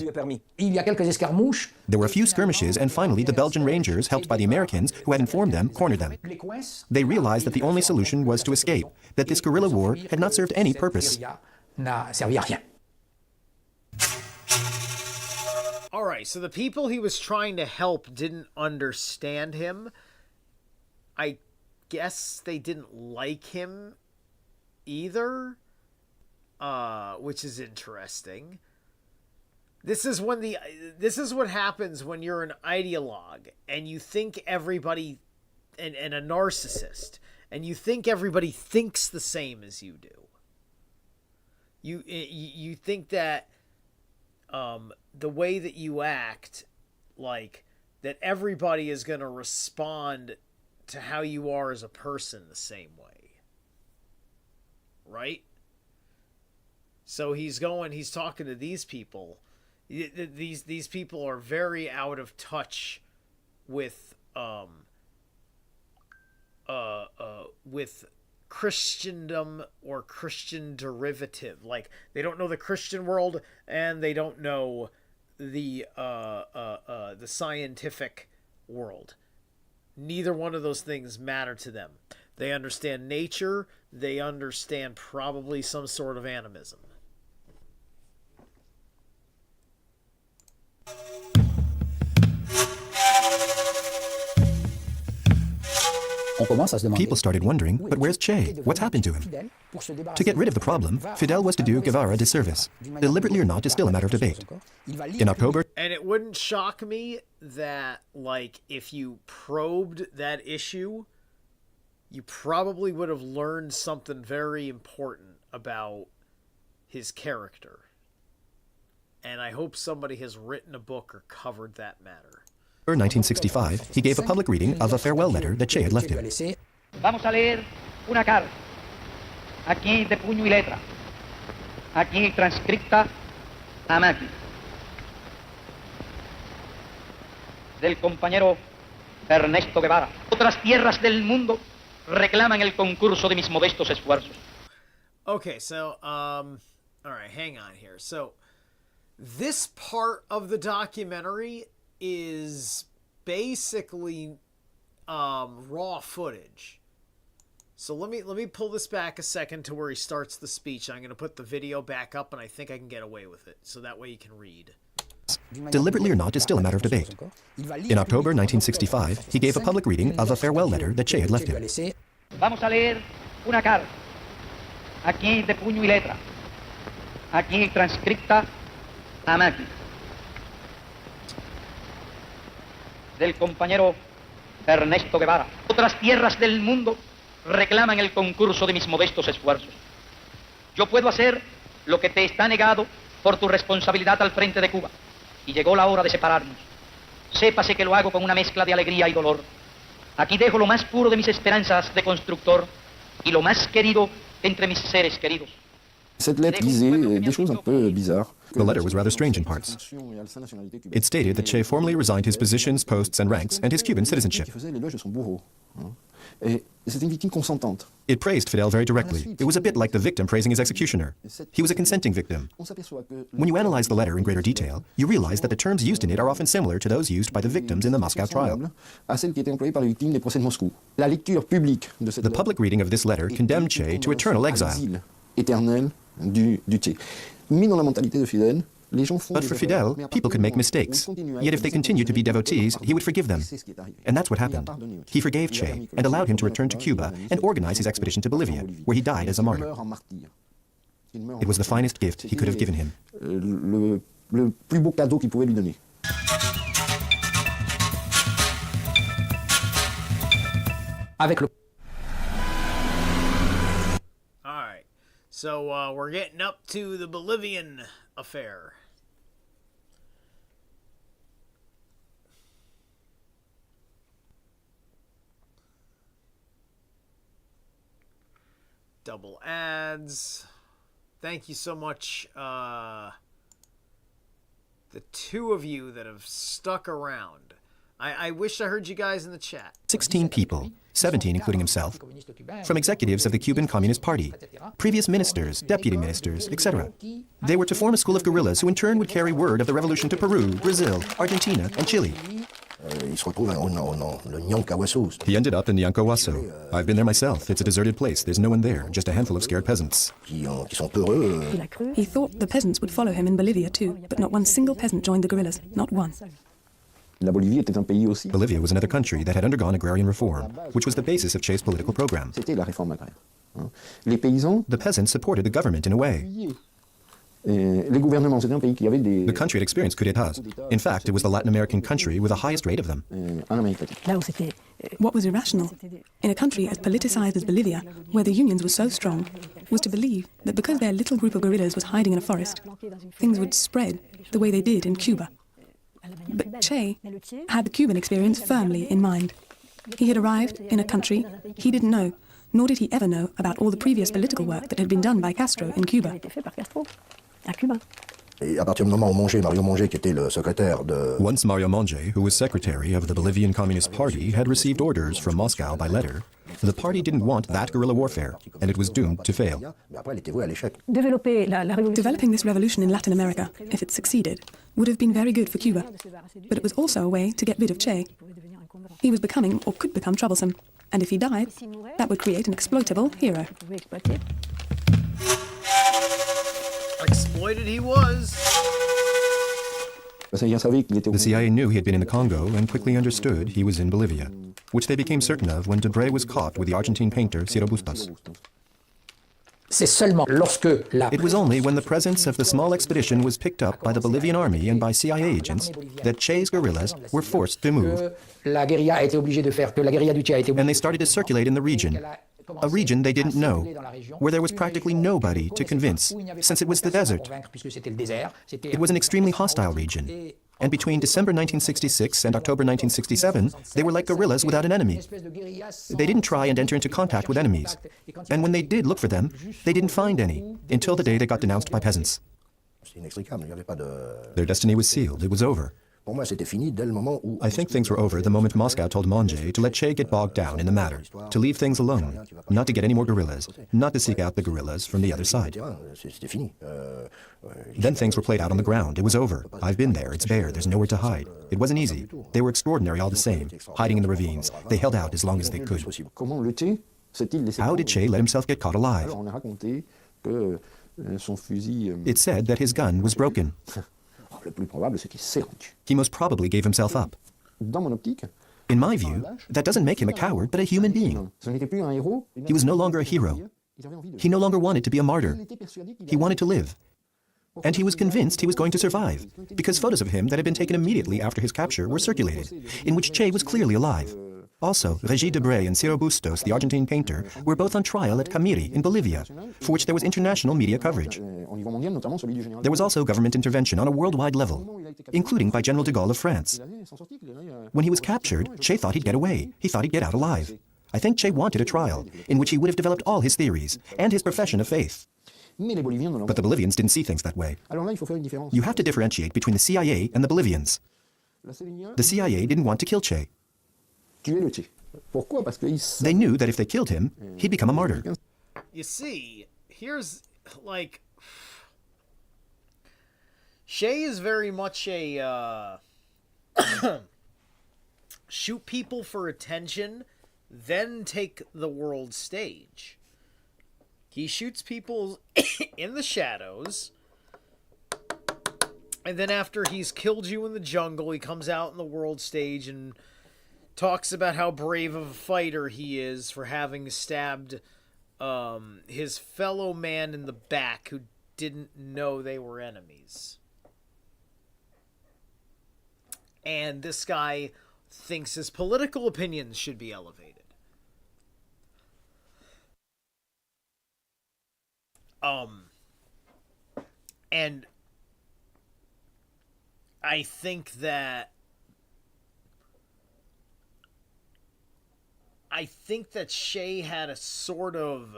C: There were a few skirmishes, and finally the Belgian Rangers, helped by the Americans, who had informed them, cornered them. They realized that the only solution was to escape, that this guerrilla war had not served any purpose.
A: All right, so the people he was trying to help didn't understand him. I guess they didn't like him either, which is interesting. This is what happens when you're an ideologue and you think everybody and a narcissist, and you think everybody thinks the same as you do. You think that the way that you act, like, that everybody is going to respond to how you are as a person the same way. Right? So he's talking to these people. These people are very out of touch with Christendom or Christian derivative. Like, they don't know the Christian world, and they don't know the scientific world. Neither one of those things matter to them. They understand nature. They understand probably some sort of animism.
C: People started wondering, but where's Che? What's happened to him? To get rid of the problem, Fidel was to do Guevara a disservice. Deliberately or not is still a matter of debate. In October...
A: And it wouldn't shock me that, like, if you probed that issue, you probably would have learned something very important about his character. And I hope somebody has written a book or covered that matter.
C: In 1965, he gave a public reading of a farewell letter that Che had left him.
N: Vamos a leer una carta, aquí de puño y letra, aquí transcripta a máquina, del compañero Ernesto Guevara. Otras tierras del mundo reclaman el concurso de mis modestos esfuerzos.
A: Okay, so, all right, hang on here. So, this part of the documentary is basically raw footage. So let me pull this back a second to where he starts the speech. I'm going to put the video back up, and I think I can get away with it, so that way you can read.
C: Deliberately or not is still a matter of debate. In October 1965, he gave a public reading of a farewell letter that Che had left him.
N: Vamos a leer una carta, aquí de puño y letra, aquí transcripta a máquina. del compañero Ernesto Guevara. Otras tierras del mundo reclaman el concurso de mis modestos esfuerzos. Yo puedo hacer lo que te está negado por tu responsabilidad al frente de Cuba. Y llegó la hora de separarnos. Sépase que lo hago con una mezcla de alegría y dolor. Aquí dejo lo más puro de mis esperanzas de constructor y lo más querido entre mis seres queridos.
O: Cette lettre disait des choses un peu bizarres.
C: The letter was rather strange in parts. It stated that Che formally resigned his positions, posts, and ranks, and his Cuban citizenship. It praised Fidel very directly. It was a bit like the victim praising his executioner. He was a consenting victim. When you analyze the letter in greater detail, you realize that the terms used in it are often similar to those used by the victims in the Moscow trial. The public reading of this letter condemned Che to eternal exile. But for Fidel, people could make mistakes. Yet if they continued to be devotees, he would forgive them. And that's what happened. He forgave Che and allowed him to return to Cuba and organize his expedition to Bolivia, where he died as a martyr. It was the finest gift he could have given him.
O: Le plus beau cadeau qu'il pouvait lui donner.
E: Avec le
A: So we're getting up to the Bolivian affair. Double ads. Thank you so much, the two of you that have stuck around. I wish I heard you guys in the chat.
C: 16 people, 17 including himself, from executives of the Cuban Communist Party, previous ministers, deputy ministers, etc. They were to form a school of guerrillas who in turn would carry word of the revolution to Peru, Brazil, Argentina, and Chile. He ended up in Yancowaso. I've been there myself. It's a deserted place. There's no one there, just a handful of scared peasants.
F: He thought the peasants would follow him in Bolivia too, but not one single peasant joined the guerrillas, not one.
C: Bolivia was another country that had undergone agrarian reform, which was the basis of Che's political program. The peasants supported the government in a way. The country had experienced coup d'etats. In fact, it was the Latin American country with the highest rate of them.
F: What was irrational, in a country as politicized as Bolivia, where the unions were so strong, was to believe that because their little group of guerrillas was hiding in a forest, things would spread the way they did in Cuba. But Che had the Cuban experience firmly in mind. He had arrived in a country he didn't know, nor did he ever know about all the previous political work that had been done by Castro in Cuba.
C: Once Mario Monge, who was secretary of the Bolivian Communist Party, had received orders from Moscow by letter, the party didn't want that guerrilla warfare, and it was doomed to fail.
F: Developing this revolution in Latin America, if it succeeded, would have been very good for Cuba. But it was also a way to get rid of Che. He was becoming, or could become, troublesome, and if he died, that would create an exploitable hero.
A: Exploited he was.
C: The CIA knew he had been in the Congo and quickly understood he was in Bolivia, which they became certain of when Debré was caught with the Argentine painter Ciro Bustos. It was only when the presence of the small expedition was picked up by the Bolivian army and by CIA agents that Che's guerrillas were forced to move. And they started to circulate in the region, a region they didn't know, where there was practically nobody to convince, since it was the desert. It was an extremely hostile region. And between December 1966 and October 1967, they were like guerrillas without an enemy. They didn't try and enter into contact with enemies. And when they did look for them, they didn't find any, until the day they got denounced by peasants. Their destiny was sealed. It was over. I think things were over the moment Moscow told Monge to let Che get bogged down in the matter, to leave things alone, not to get any more guerrillas, not to seek out the guerrillas from the other side. Then things were played out on the ground. It was over. I've been there. It's bare. There's nowhere to hide. It wasn't easy. They were extraordinary all the same, hiding in the ravines. They held out as long as they could. How did Che let himself get caught alive? It's said that his gun was broken. He most probably gave himself up. In my view, that doesn't make him a coward, but a human being. He was no longer a hero. He no longer wanted to be a martyr. He wanted to live. And he was convinced he was going to survive, because photos of him that had been taken immediately after his capture were circulated, in which Che was clearly alive. Also, Regis Debray and Ciro Bustos, the Argentine painter, were both on trial at Camiri in Bolivia, for which there was international media coverage. There was also government intervention on a worldwide level, including by General de Gaulle of France. When he was captured, Che thought he'd get away. He thought he'd get out alive. I think Che wanted a trial, in which he would have developed all his theories and his profession of faith. But the Bolivians didn't see things that way. You have to differentiate between the CIA and the Bolivians. The CIA didn't want to kill Che. They knew that if they killed him, he'd become a martyr.
A: You see, here's, like... Che is very much a, shoot people for attention, then take the world stage. He shoots people in the shadows, and then after he's killed you in the jungle, he comes out in the world stage and talks about how brave of a fighter he is for having stabbed his fellow man in the back who didn't know they were enemies. And this guy thinks his political opinions should be elevated. And I think that Che had a sort of,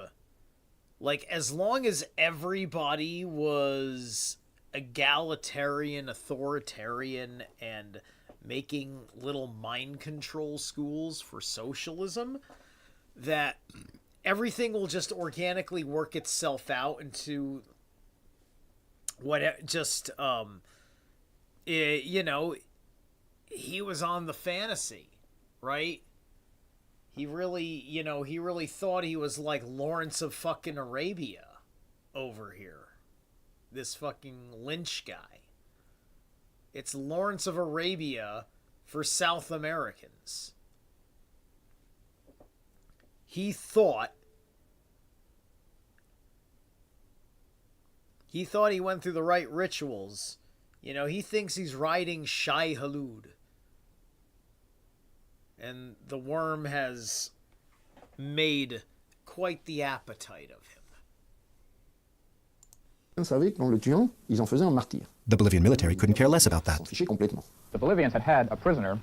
A: like, as long as everybody was egalitarian, authoritarian, and making little mind control schools for socialism, that everything will just organically work itself out into what just, you know, he was on the fantasy, right? He really thought he was like Lawrence of fucking Arabia over here. This fucking Lynch guy. It's Lawrence of Arabia for South Americans. He thought he went through the right rituals. You know, he thinks he's riding Shai Hulud. And the worm has made quite the appetite of him.
C: The Bolivian military couldn't care less about that.
J: The Bolivians had a prisoner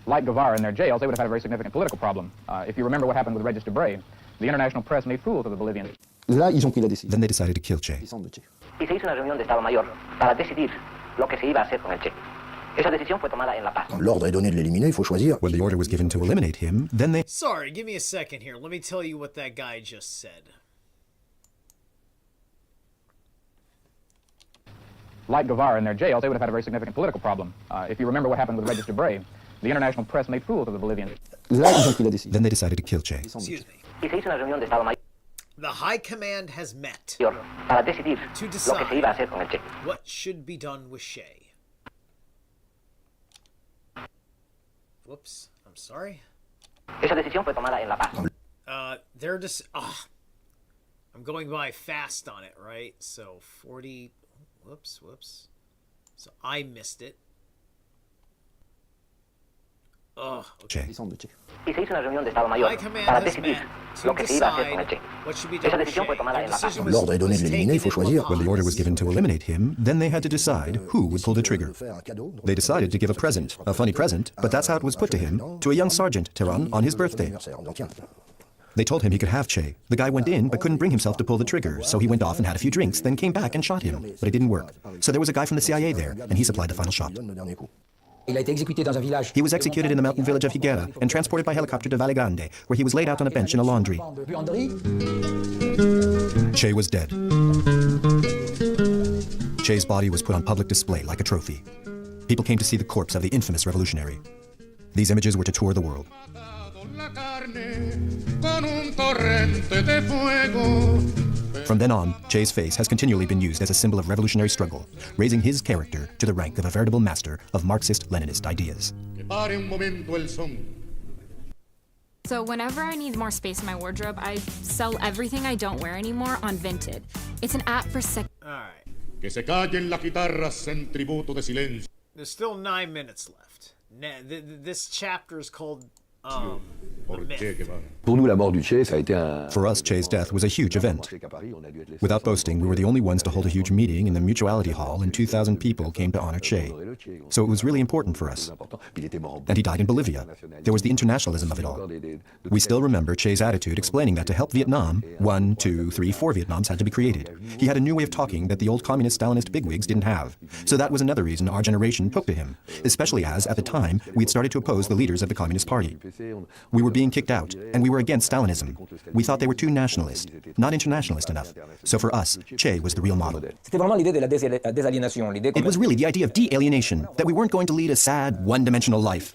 J: like Guevara in their jails, they would have had a very significant political problem. If you remember what happened with Regis Debray, the international press made fools of the Bolivians.
C: Then they decided to kill Che.
N: Y se hizo una reunión de Estado Mayor para decidir lo que se iba a hacer con el Che. Esa decisión fue tomada en La Paz.
O: L'ordre est donné de l'éliminer, il faut choisir.
C: When the order was given to eliminate him, then they...
A: Sorry, give me a second here. Let me tell you what that guy just said.
J: Like Guevara in their jails, they would have had a very significant political problem. If you remember what happened with Regis Debray, the international press made fools of the Bolivians.
C: Then they decided to kill Che.
A: Excuse me.
N: Y se hizo una reunión de Estado Mayor.
A: The High Command has met
N: para decidir
A: to
N: lo que se iba a hacer con el Che.
A: decide what should be done with Che. Whoops, I'm sorry.
N: Esa decisión fue tomada en La Paz.
A: They're just... I'm going by fast on it, right? So 40... Whoops. So I missed it.
C: Che.
N: Y se hizo una reunión de Estado Mayor
A: High Command
N: para
A: has
N: decidir
A: met
N: lo
A: to
N: que se iba a hacer con el
A: decide
N: Che.
A: what should be
N: Esa
A: done with
N: decisión fue
A: Che.
N: tomada
A: Their
N: en La Paz.
A: decision
O: L'ordre est donné de l'éliminer, il faut choisir.
C: When the order was given to eliminate him, then they had to decide who would pull the trigger. They decided to give a present, a funny present, but that's how it was put to him, to a young sergeant, Tehran, on his birthday. They told him he could have Che. The guy went in, but couldn't bring himself to pull the trigger, so he went off and had a few drinks, then came back and shot him. But it didn't work. So there was a guy from the CIA there, and he supplied the final shot. He was executed in the mountain village of Higuera and transported by helicopter to Valle Grande, where he was laid out on a bench in a laundry. Che was dead. Che's body was put on public display like a trophy. People came to see the corpse of the infamous revolutionary. These images were to tour the world. From then on, Che's face has continually been used as a symbol of revolutionary struggle, raising his character to the rank of a veritable master of Marxist-Leninist ideas.
G: So whenever I need more space in my wardrobe, I sell everything I don't wear anymore on Vinted. It's an app for
A: Alright.
L: Que se callen las guitarras en tributo de silencio.
A: There's still 9 minutes left. This chapter is called The Myth.
O: Pour nous, la mort du Che, ça a été un...
C: For us, Che's death was a huge event. Without boasting, we were the only ones to hold a huge meeting in the Mutuality Hall, and 2,000 people came to honor Che. So it was really important for us. And he died in Bolivia. There was the internationalism of it all. We still remember Che's attitude explaining that to help Vietnam, 1, 2, 3, 4 Vietnams had to be created. He had a new way of talking that the old communist-Stalinist bigwigs didn't have. So that was another reason our generation took to him, especially as, at the time, we had started to oppose the leaders of the Communist Party. We were being kicked out, and we were against Stalinism. We thought they were too nationalist, not internationalist enough. So for us, Che was the real model. It was really the idea of de-alienation, that we weren't going to lead a sad, one-dimensional life.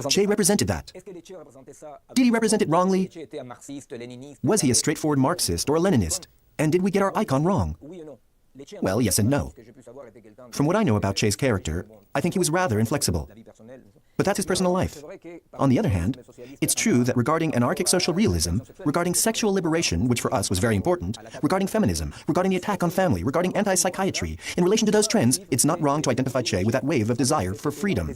C: Che represented that. Did he represent it wrongly? Was he a straightforward Marxist or a Leninist? And did we get our icon wrong? Well, yes and no. From what I know about Che's character, I think he was rather inflexible. But that's his personal life. On the other hand, it's true that regarding anarchic social realism, regarding sexual liberation, which for us was very important, regarding feminism, regarding the attack on family, regarding anti-psychiatry, in relation to those trends, it's not wrong to identify Che with that wave of desire for freedom.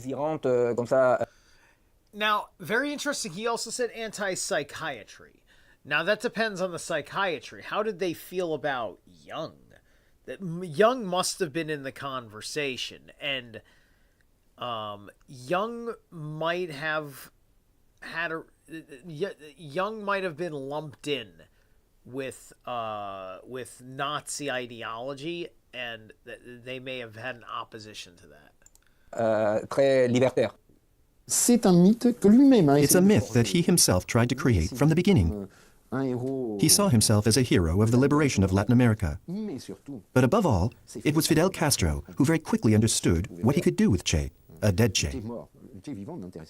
A: Now, very interesting, he also said anti-psychiatry. Now, that depends on the psychiatry. How did they feel about Jung? That Jung must have been in the conversation, and Jung might have had Jung might have been lumped in with Nazi ideology, and they may have had an opposition to that.
P: Très libertaire.
C: It's a myth that he himself tried to create from the beginning. He saw himself as a hero of the liberation of Latin America. But above all, it was Fidel Castro who very quickly understood what he could do with Che, a dead Che.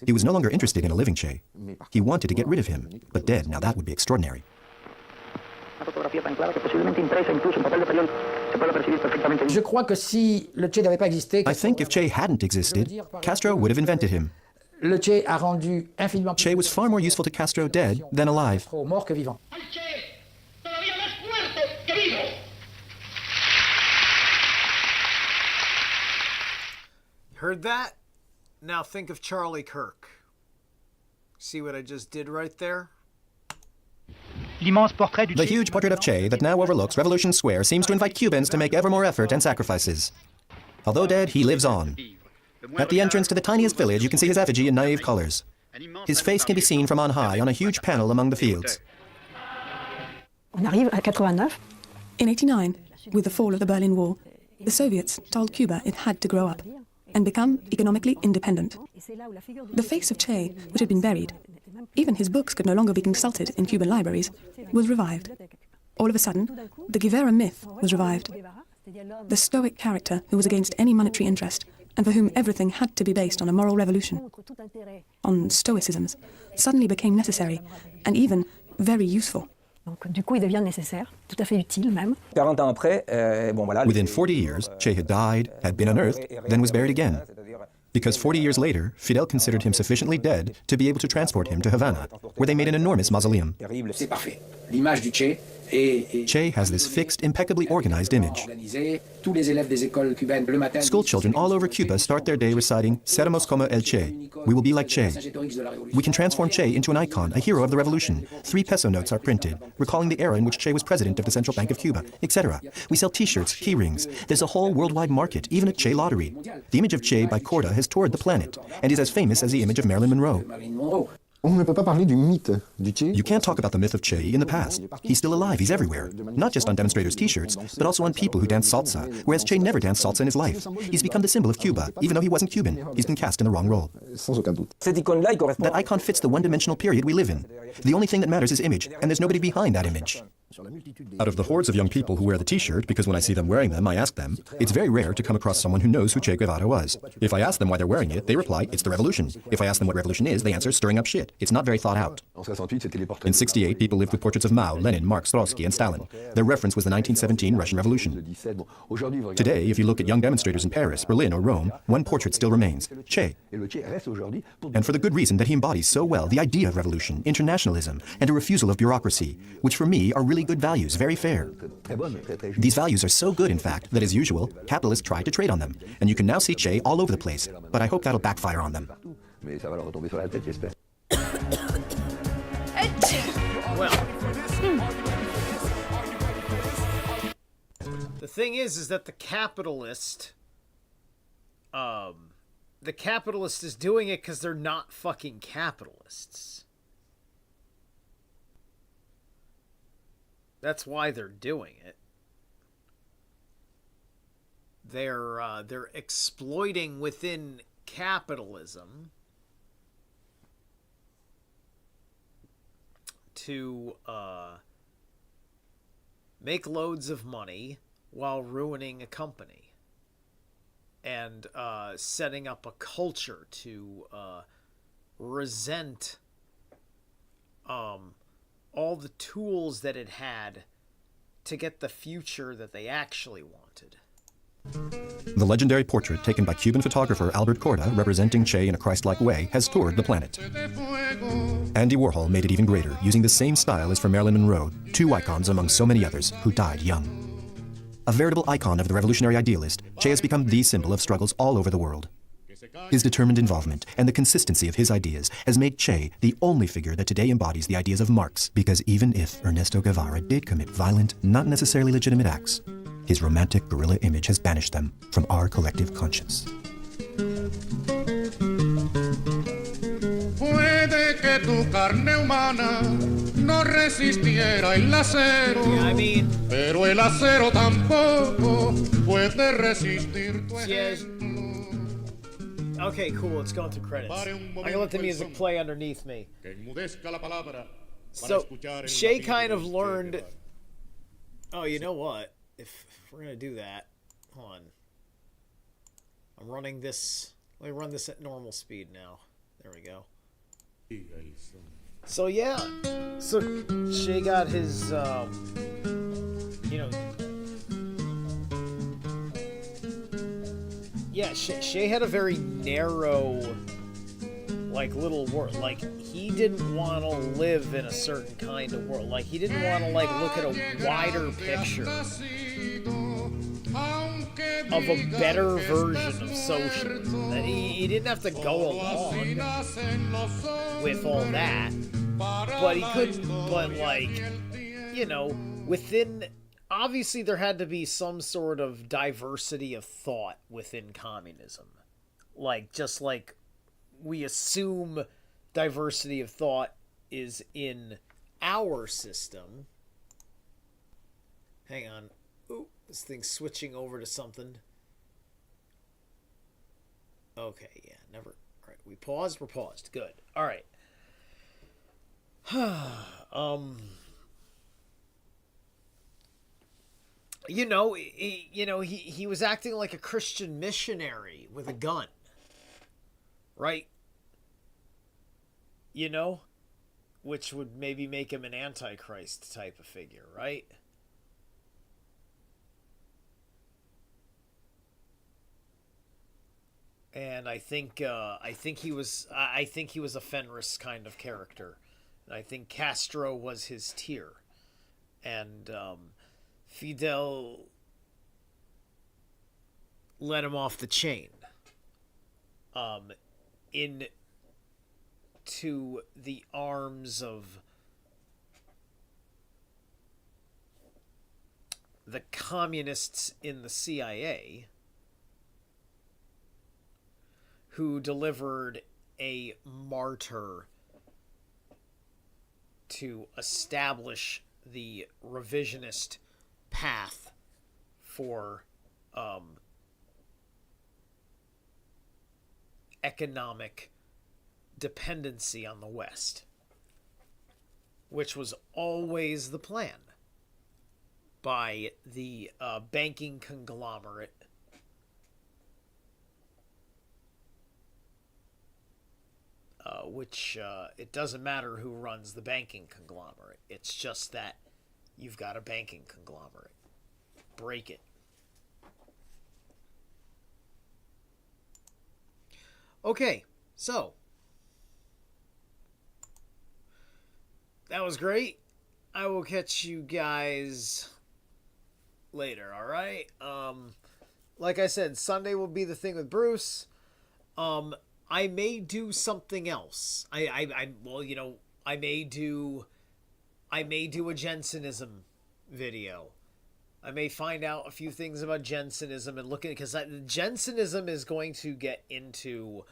C: He was no longer interested in a living Che. He wanted to get rid of him, but dead, now that would be extraordinary.
J: I
C: think if Che hadn't existed, Castro would have invented him. Che was far more useful to Castro dead than alive.
A: Heard that? Now think of Charlie Kirk. See what I just did right there?
C: The huge portrait of Che that now overlooks Revolution Square seems to invite Cubans to make ever more effort and sacrifices. Although dead, he lives on. At the entrance to the tiniest village, you can see his effigy in naive colors. His face can be seen from on high on a huge panel among the fields.
F: In 1989, with the fall of the Berlin Wall, the Soviets told Cuba it had to grow up and become economically independent. The face of Che, which had been buried, even his books could no longer be consulted in Cuban libraries, was revived. All of a sudden, the Guevara myth was revived. The stoic character who was against any monetary interest and for whom everything had to be based on a moral revolution, on stoicisms, suddenly became necessary and even very useful.
C: Within 40 years, Che had died, had been unearthed, then was buried again. Because 40 years later, Fidel considered him sufficiently dead to be able to transport him to Havana, where they made an enormous mausoleum. Che has this fixed, impeccably organized image. School children all over Cuba start their day reciting, Seremos como el Che. We will be like Che. We can transform Che into an icon, a hero of the revolution. 3 peso notes are printed, recalling the era in which Che was president of the Central Bank of Cuba, etc. We sell t-shirts, key rings. There's a whole worldwide market, even a Che lottery. The image of Che by Corda has toured the planet, and is as famous as the image of Marilyn Monroe. You can't talk about the myth of Che in the past. He's still alive, he's everywhere. Not just on demonstrators' t-shirts, but also on people who dance salsa, whereas Che never danced salsa in his life. He's become the symbol of Cuba, even though he wasn't Cuban. He's been cast in the wrong role. That icon fits the one-dimensional period we live in. The only thing that matters is image, and there's nobody behind that image. Out of the hordes of young people who wear the t-shirt, because when I see them wearing them, I ask them, it's very rare to come across someone who knows who Che Guevara was. If I ask them why they're wearing it, they reply, it's the revolution. If I ask them what revolution is, they answer, stirring up shit. It's not very thought out. In 68, people lived with portraits of Mao, Lenin, Marx, Trotsky, and Stalin. Their reference was the 1917 Russian Revolution. Today, if you look at young demonstrators in Paris, Berlin, or Rome, one portrait still remains, Che. And for the good reason that he embodies so well the idea of revolution, internationalism, and a refusal of bureaucracy, which for me are really very good values, very fair. These values are so good, in fact, that as usual, capitalists try to trade on them. And you can now see Che all over the place. But I hope that'll backfire on them.
A: Well, the thing is that the capitalist is doing it because they're not fucking capitalists. That's why they're doing it. They're exploiting within capitalism to make loads of money while ruining a company and setting up a culture to resent all the tools that it had to get the future that they actually wanted.
C: The legendary portrait taken by Cuban photographer Albert Corda, representing Che in a Christ-like way, has toured the planet. Andy Warhol made it even greater, using the same style as for Marilyn Monroe, two icons among so many others who died young. A veritable icon of the revolutionary idealist, Che has become the symbol of struggles all over the world. His determined involvement and the consistency of his ideas has made Che the only figure that today embodies the ideas of Marx, because even if Ernesto Guevara did commit violent, not necessarily legitimate acts, his romantic guerrilla image has banished them from our collective conscience.
P: Puede que tu carne humana no resistiera el acero, pero el acero tampoco puede resistir tu ejemplo.
A: Okay, cool, it's going through credits. I'm gonna let the music play underneath me. So, Che kind of learned... Oh, you know what? If we're gonna do that, hold on. I'm running this... Let me run this at normal speed now. There we go. So yeah, so Che got his, you know... Yeah, Che had a very narrow, like, little world. Like, he didn't want to live in a certain kind of world. Like, he didn't want to, like, look at a wider picture of a better version of socialism. And he didn't have to go along with all that. But he couldn't, but, like, you know, within... Obviously, there had to be some sort of diversity of thought within communism. Like, just like we assume diversity of thought is in our system. Hang on. Ooh, this thing's switching over to something. Okay, yeah, never. All right, we paused. We're paused. Good. All right. You know, he was acting like a Christian missionary with a gun, right? You know, which would maybe make him an antichrist type of figure, right? And I think he was a Fenris kind of character. I think Castro was his tier, and Fidel let him off the chain into the arms of the communists in the CIA, who delivered a martyr to establish the revisionist path for economic dependency on the West, which was always the plan by the banking conglomerate which it doesn't matter who runs the banking conglomerate. It's just that you've got a banking conglomerate. Break it. Okay, so that was great. I will catch you guys later, alright? Like I said, Sunday will be the thing with Bruce. I may do something else. Well, you know, I may do a Jensenism video. I may find out a few things about Jensenism and look at it, because Jensenism is going to get into,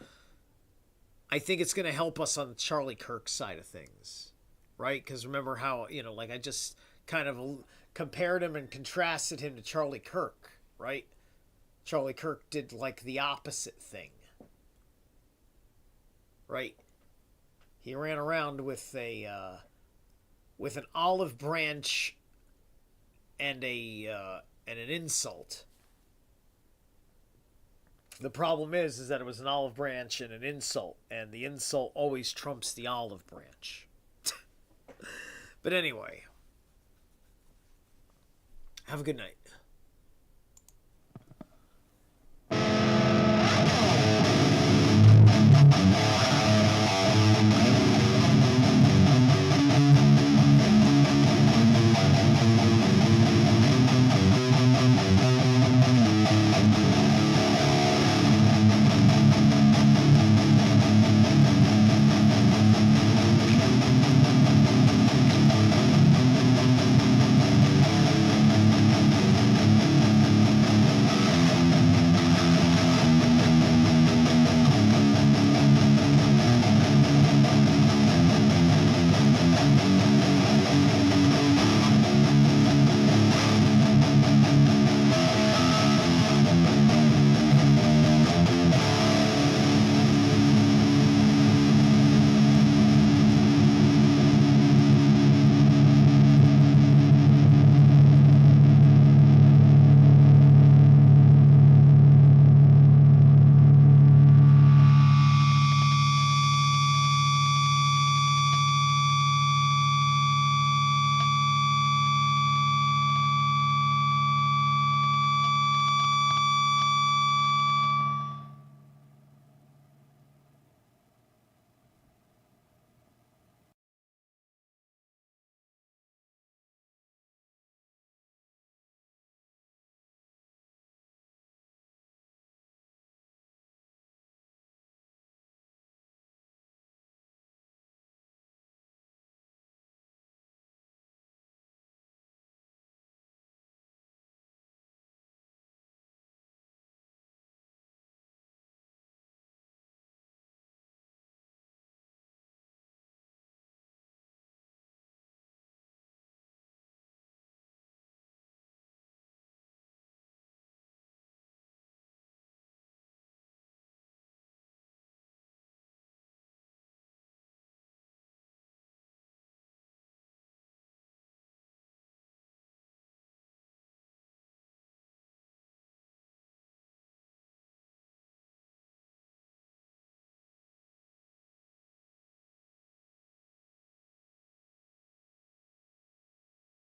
A: I think it's going to help us on Charlie Kirk's side of things, right? Because remember how, you know, like I just kind of compared him and contrasted him to Charlie Kirk, right? Charlie Kirk did like the opposite thing, right? He ran around with an olive branch and an insult. The problem is that it was an olive branch and an insult, and the insult always trumps the olive branch. But anyway, have a good night.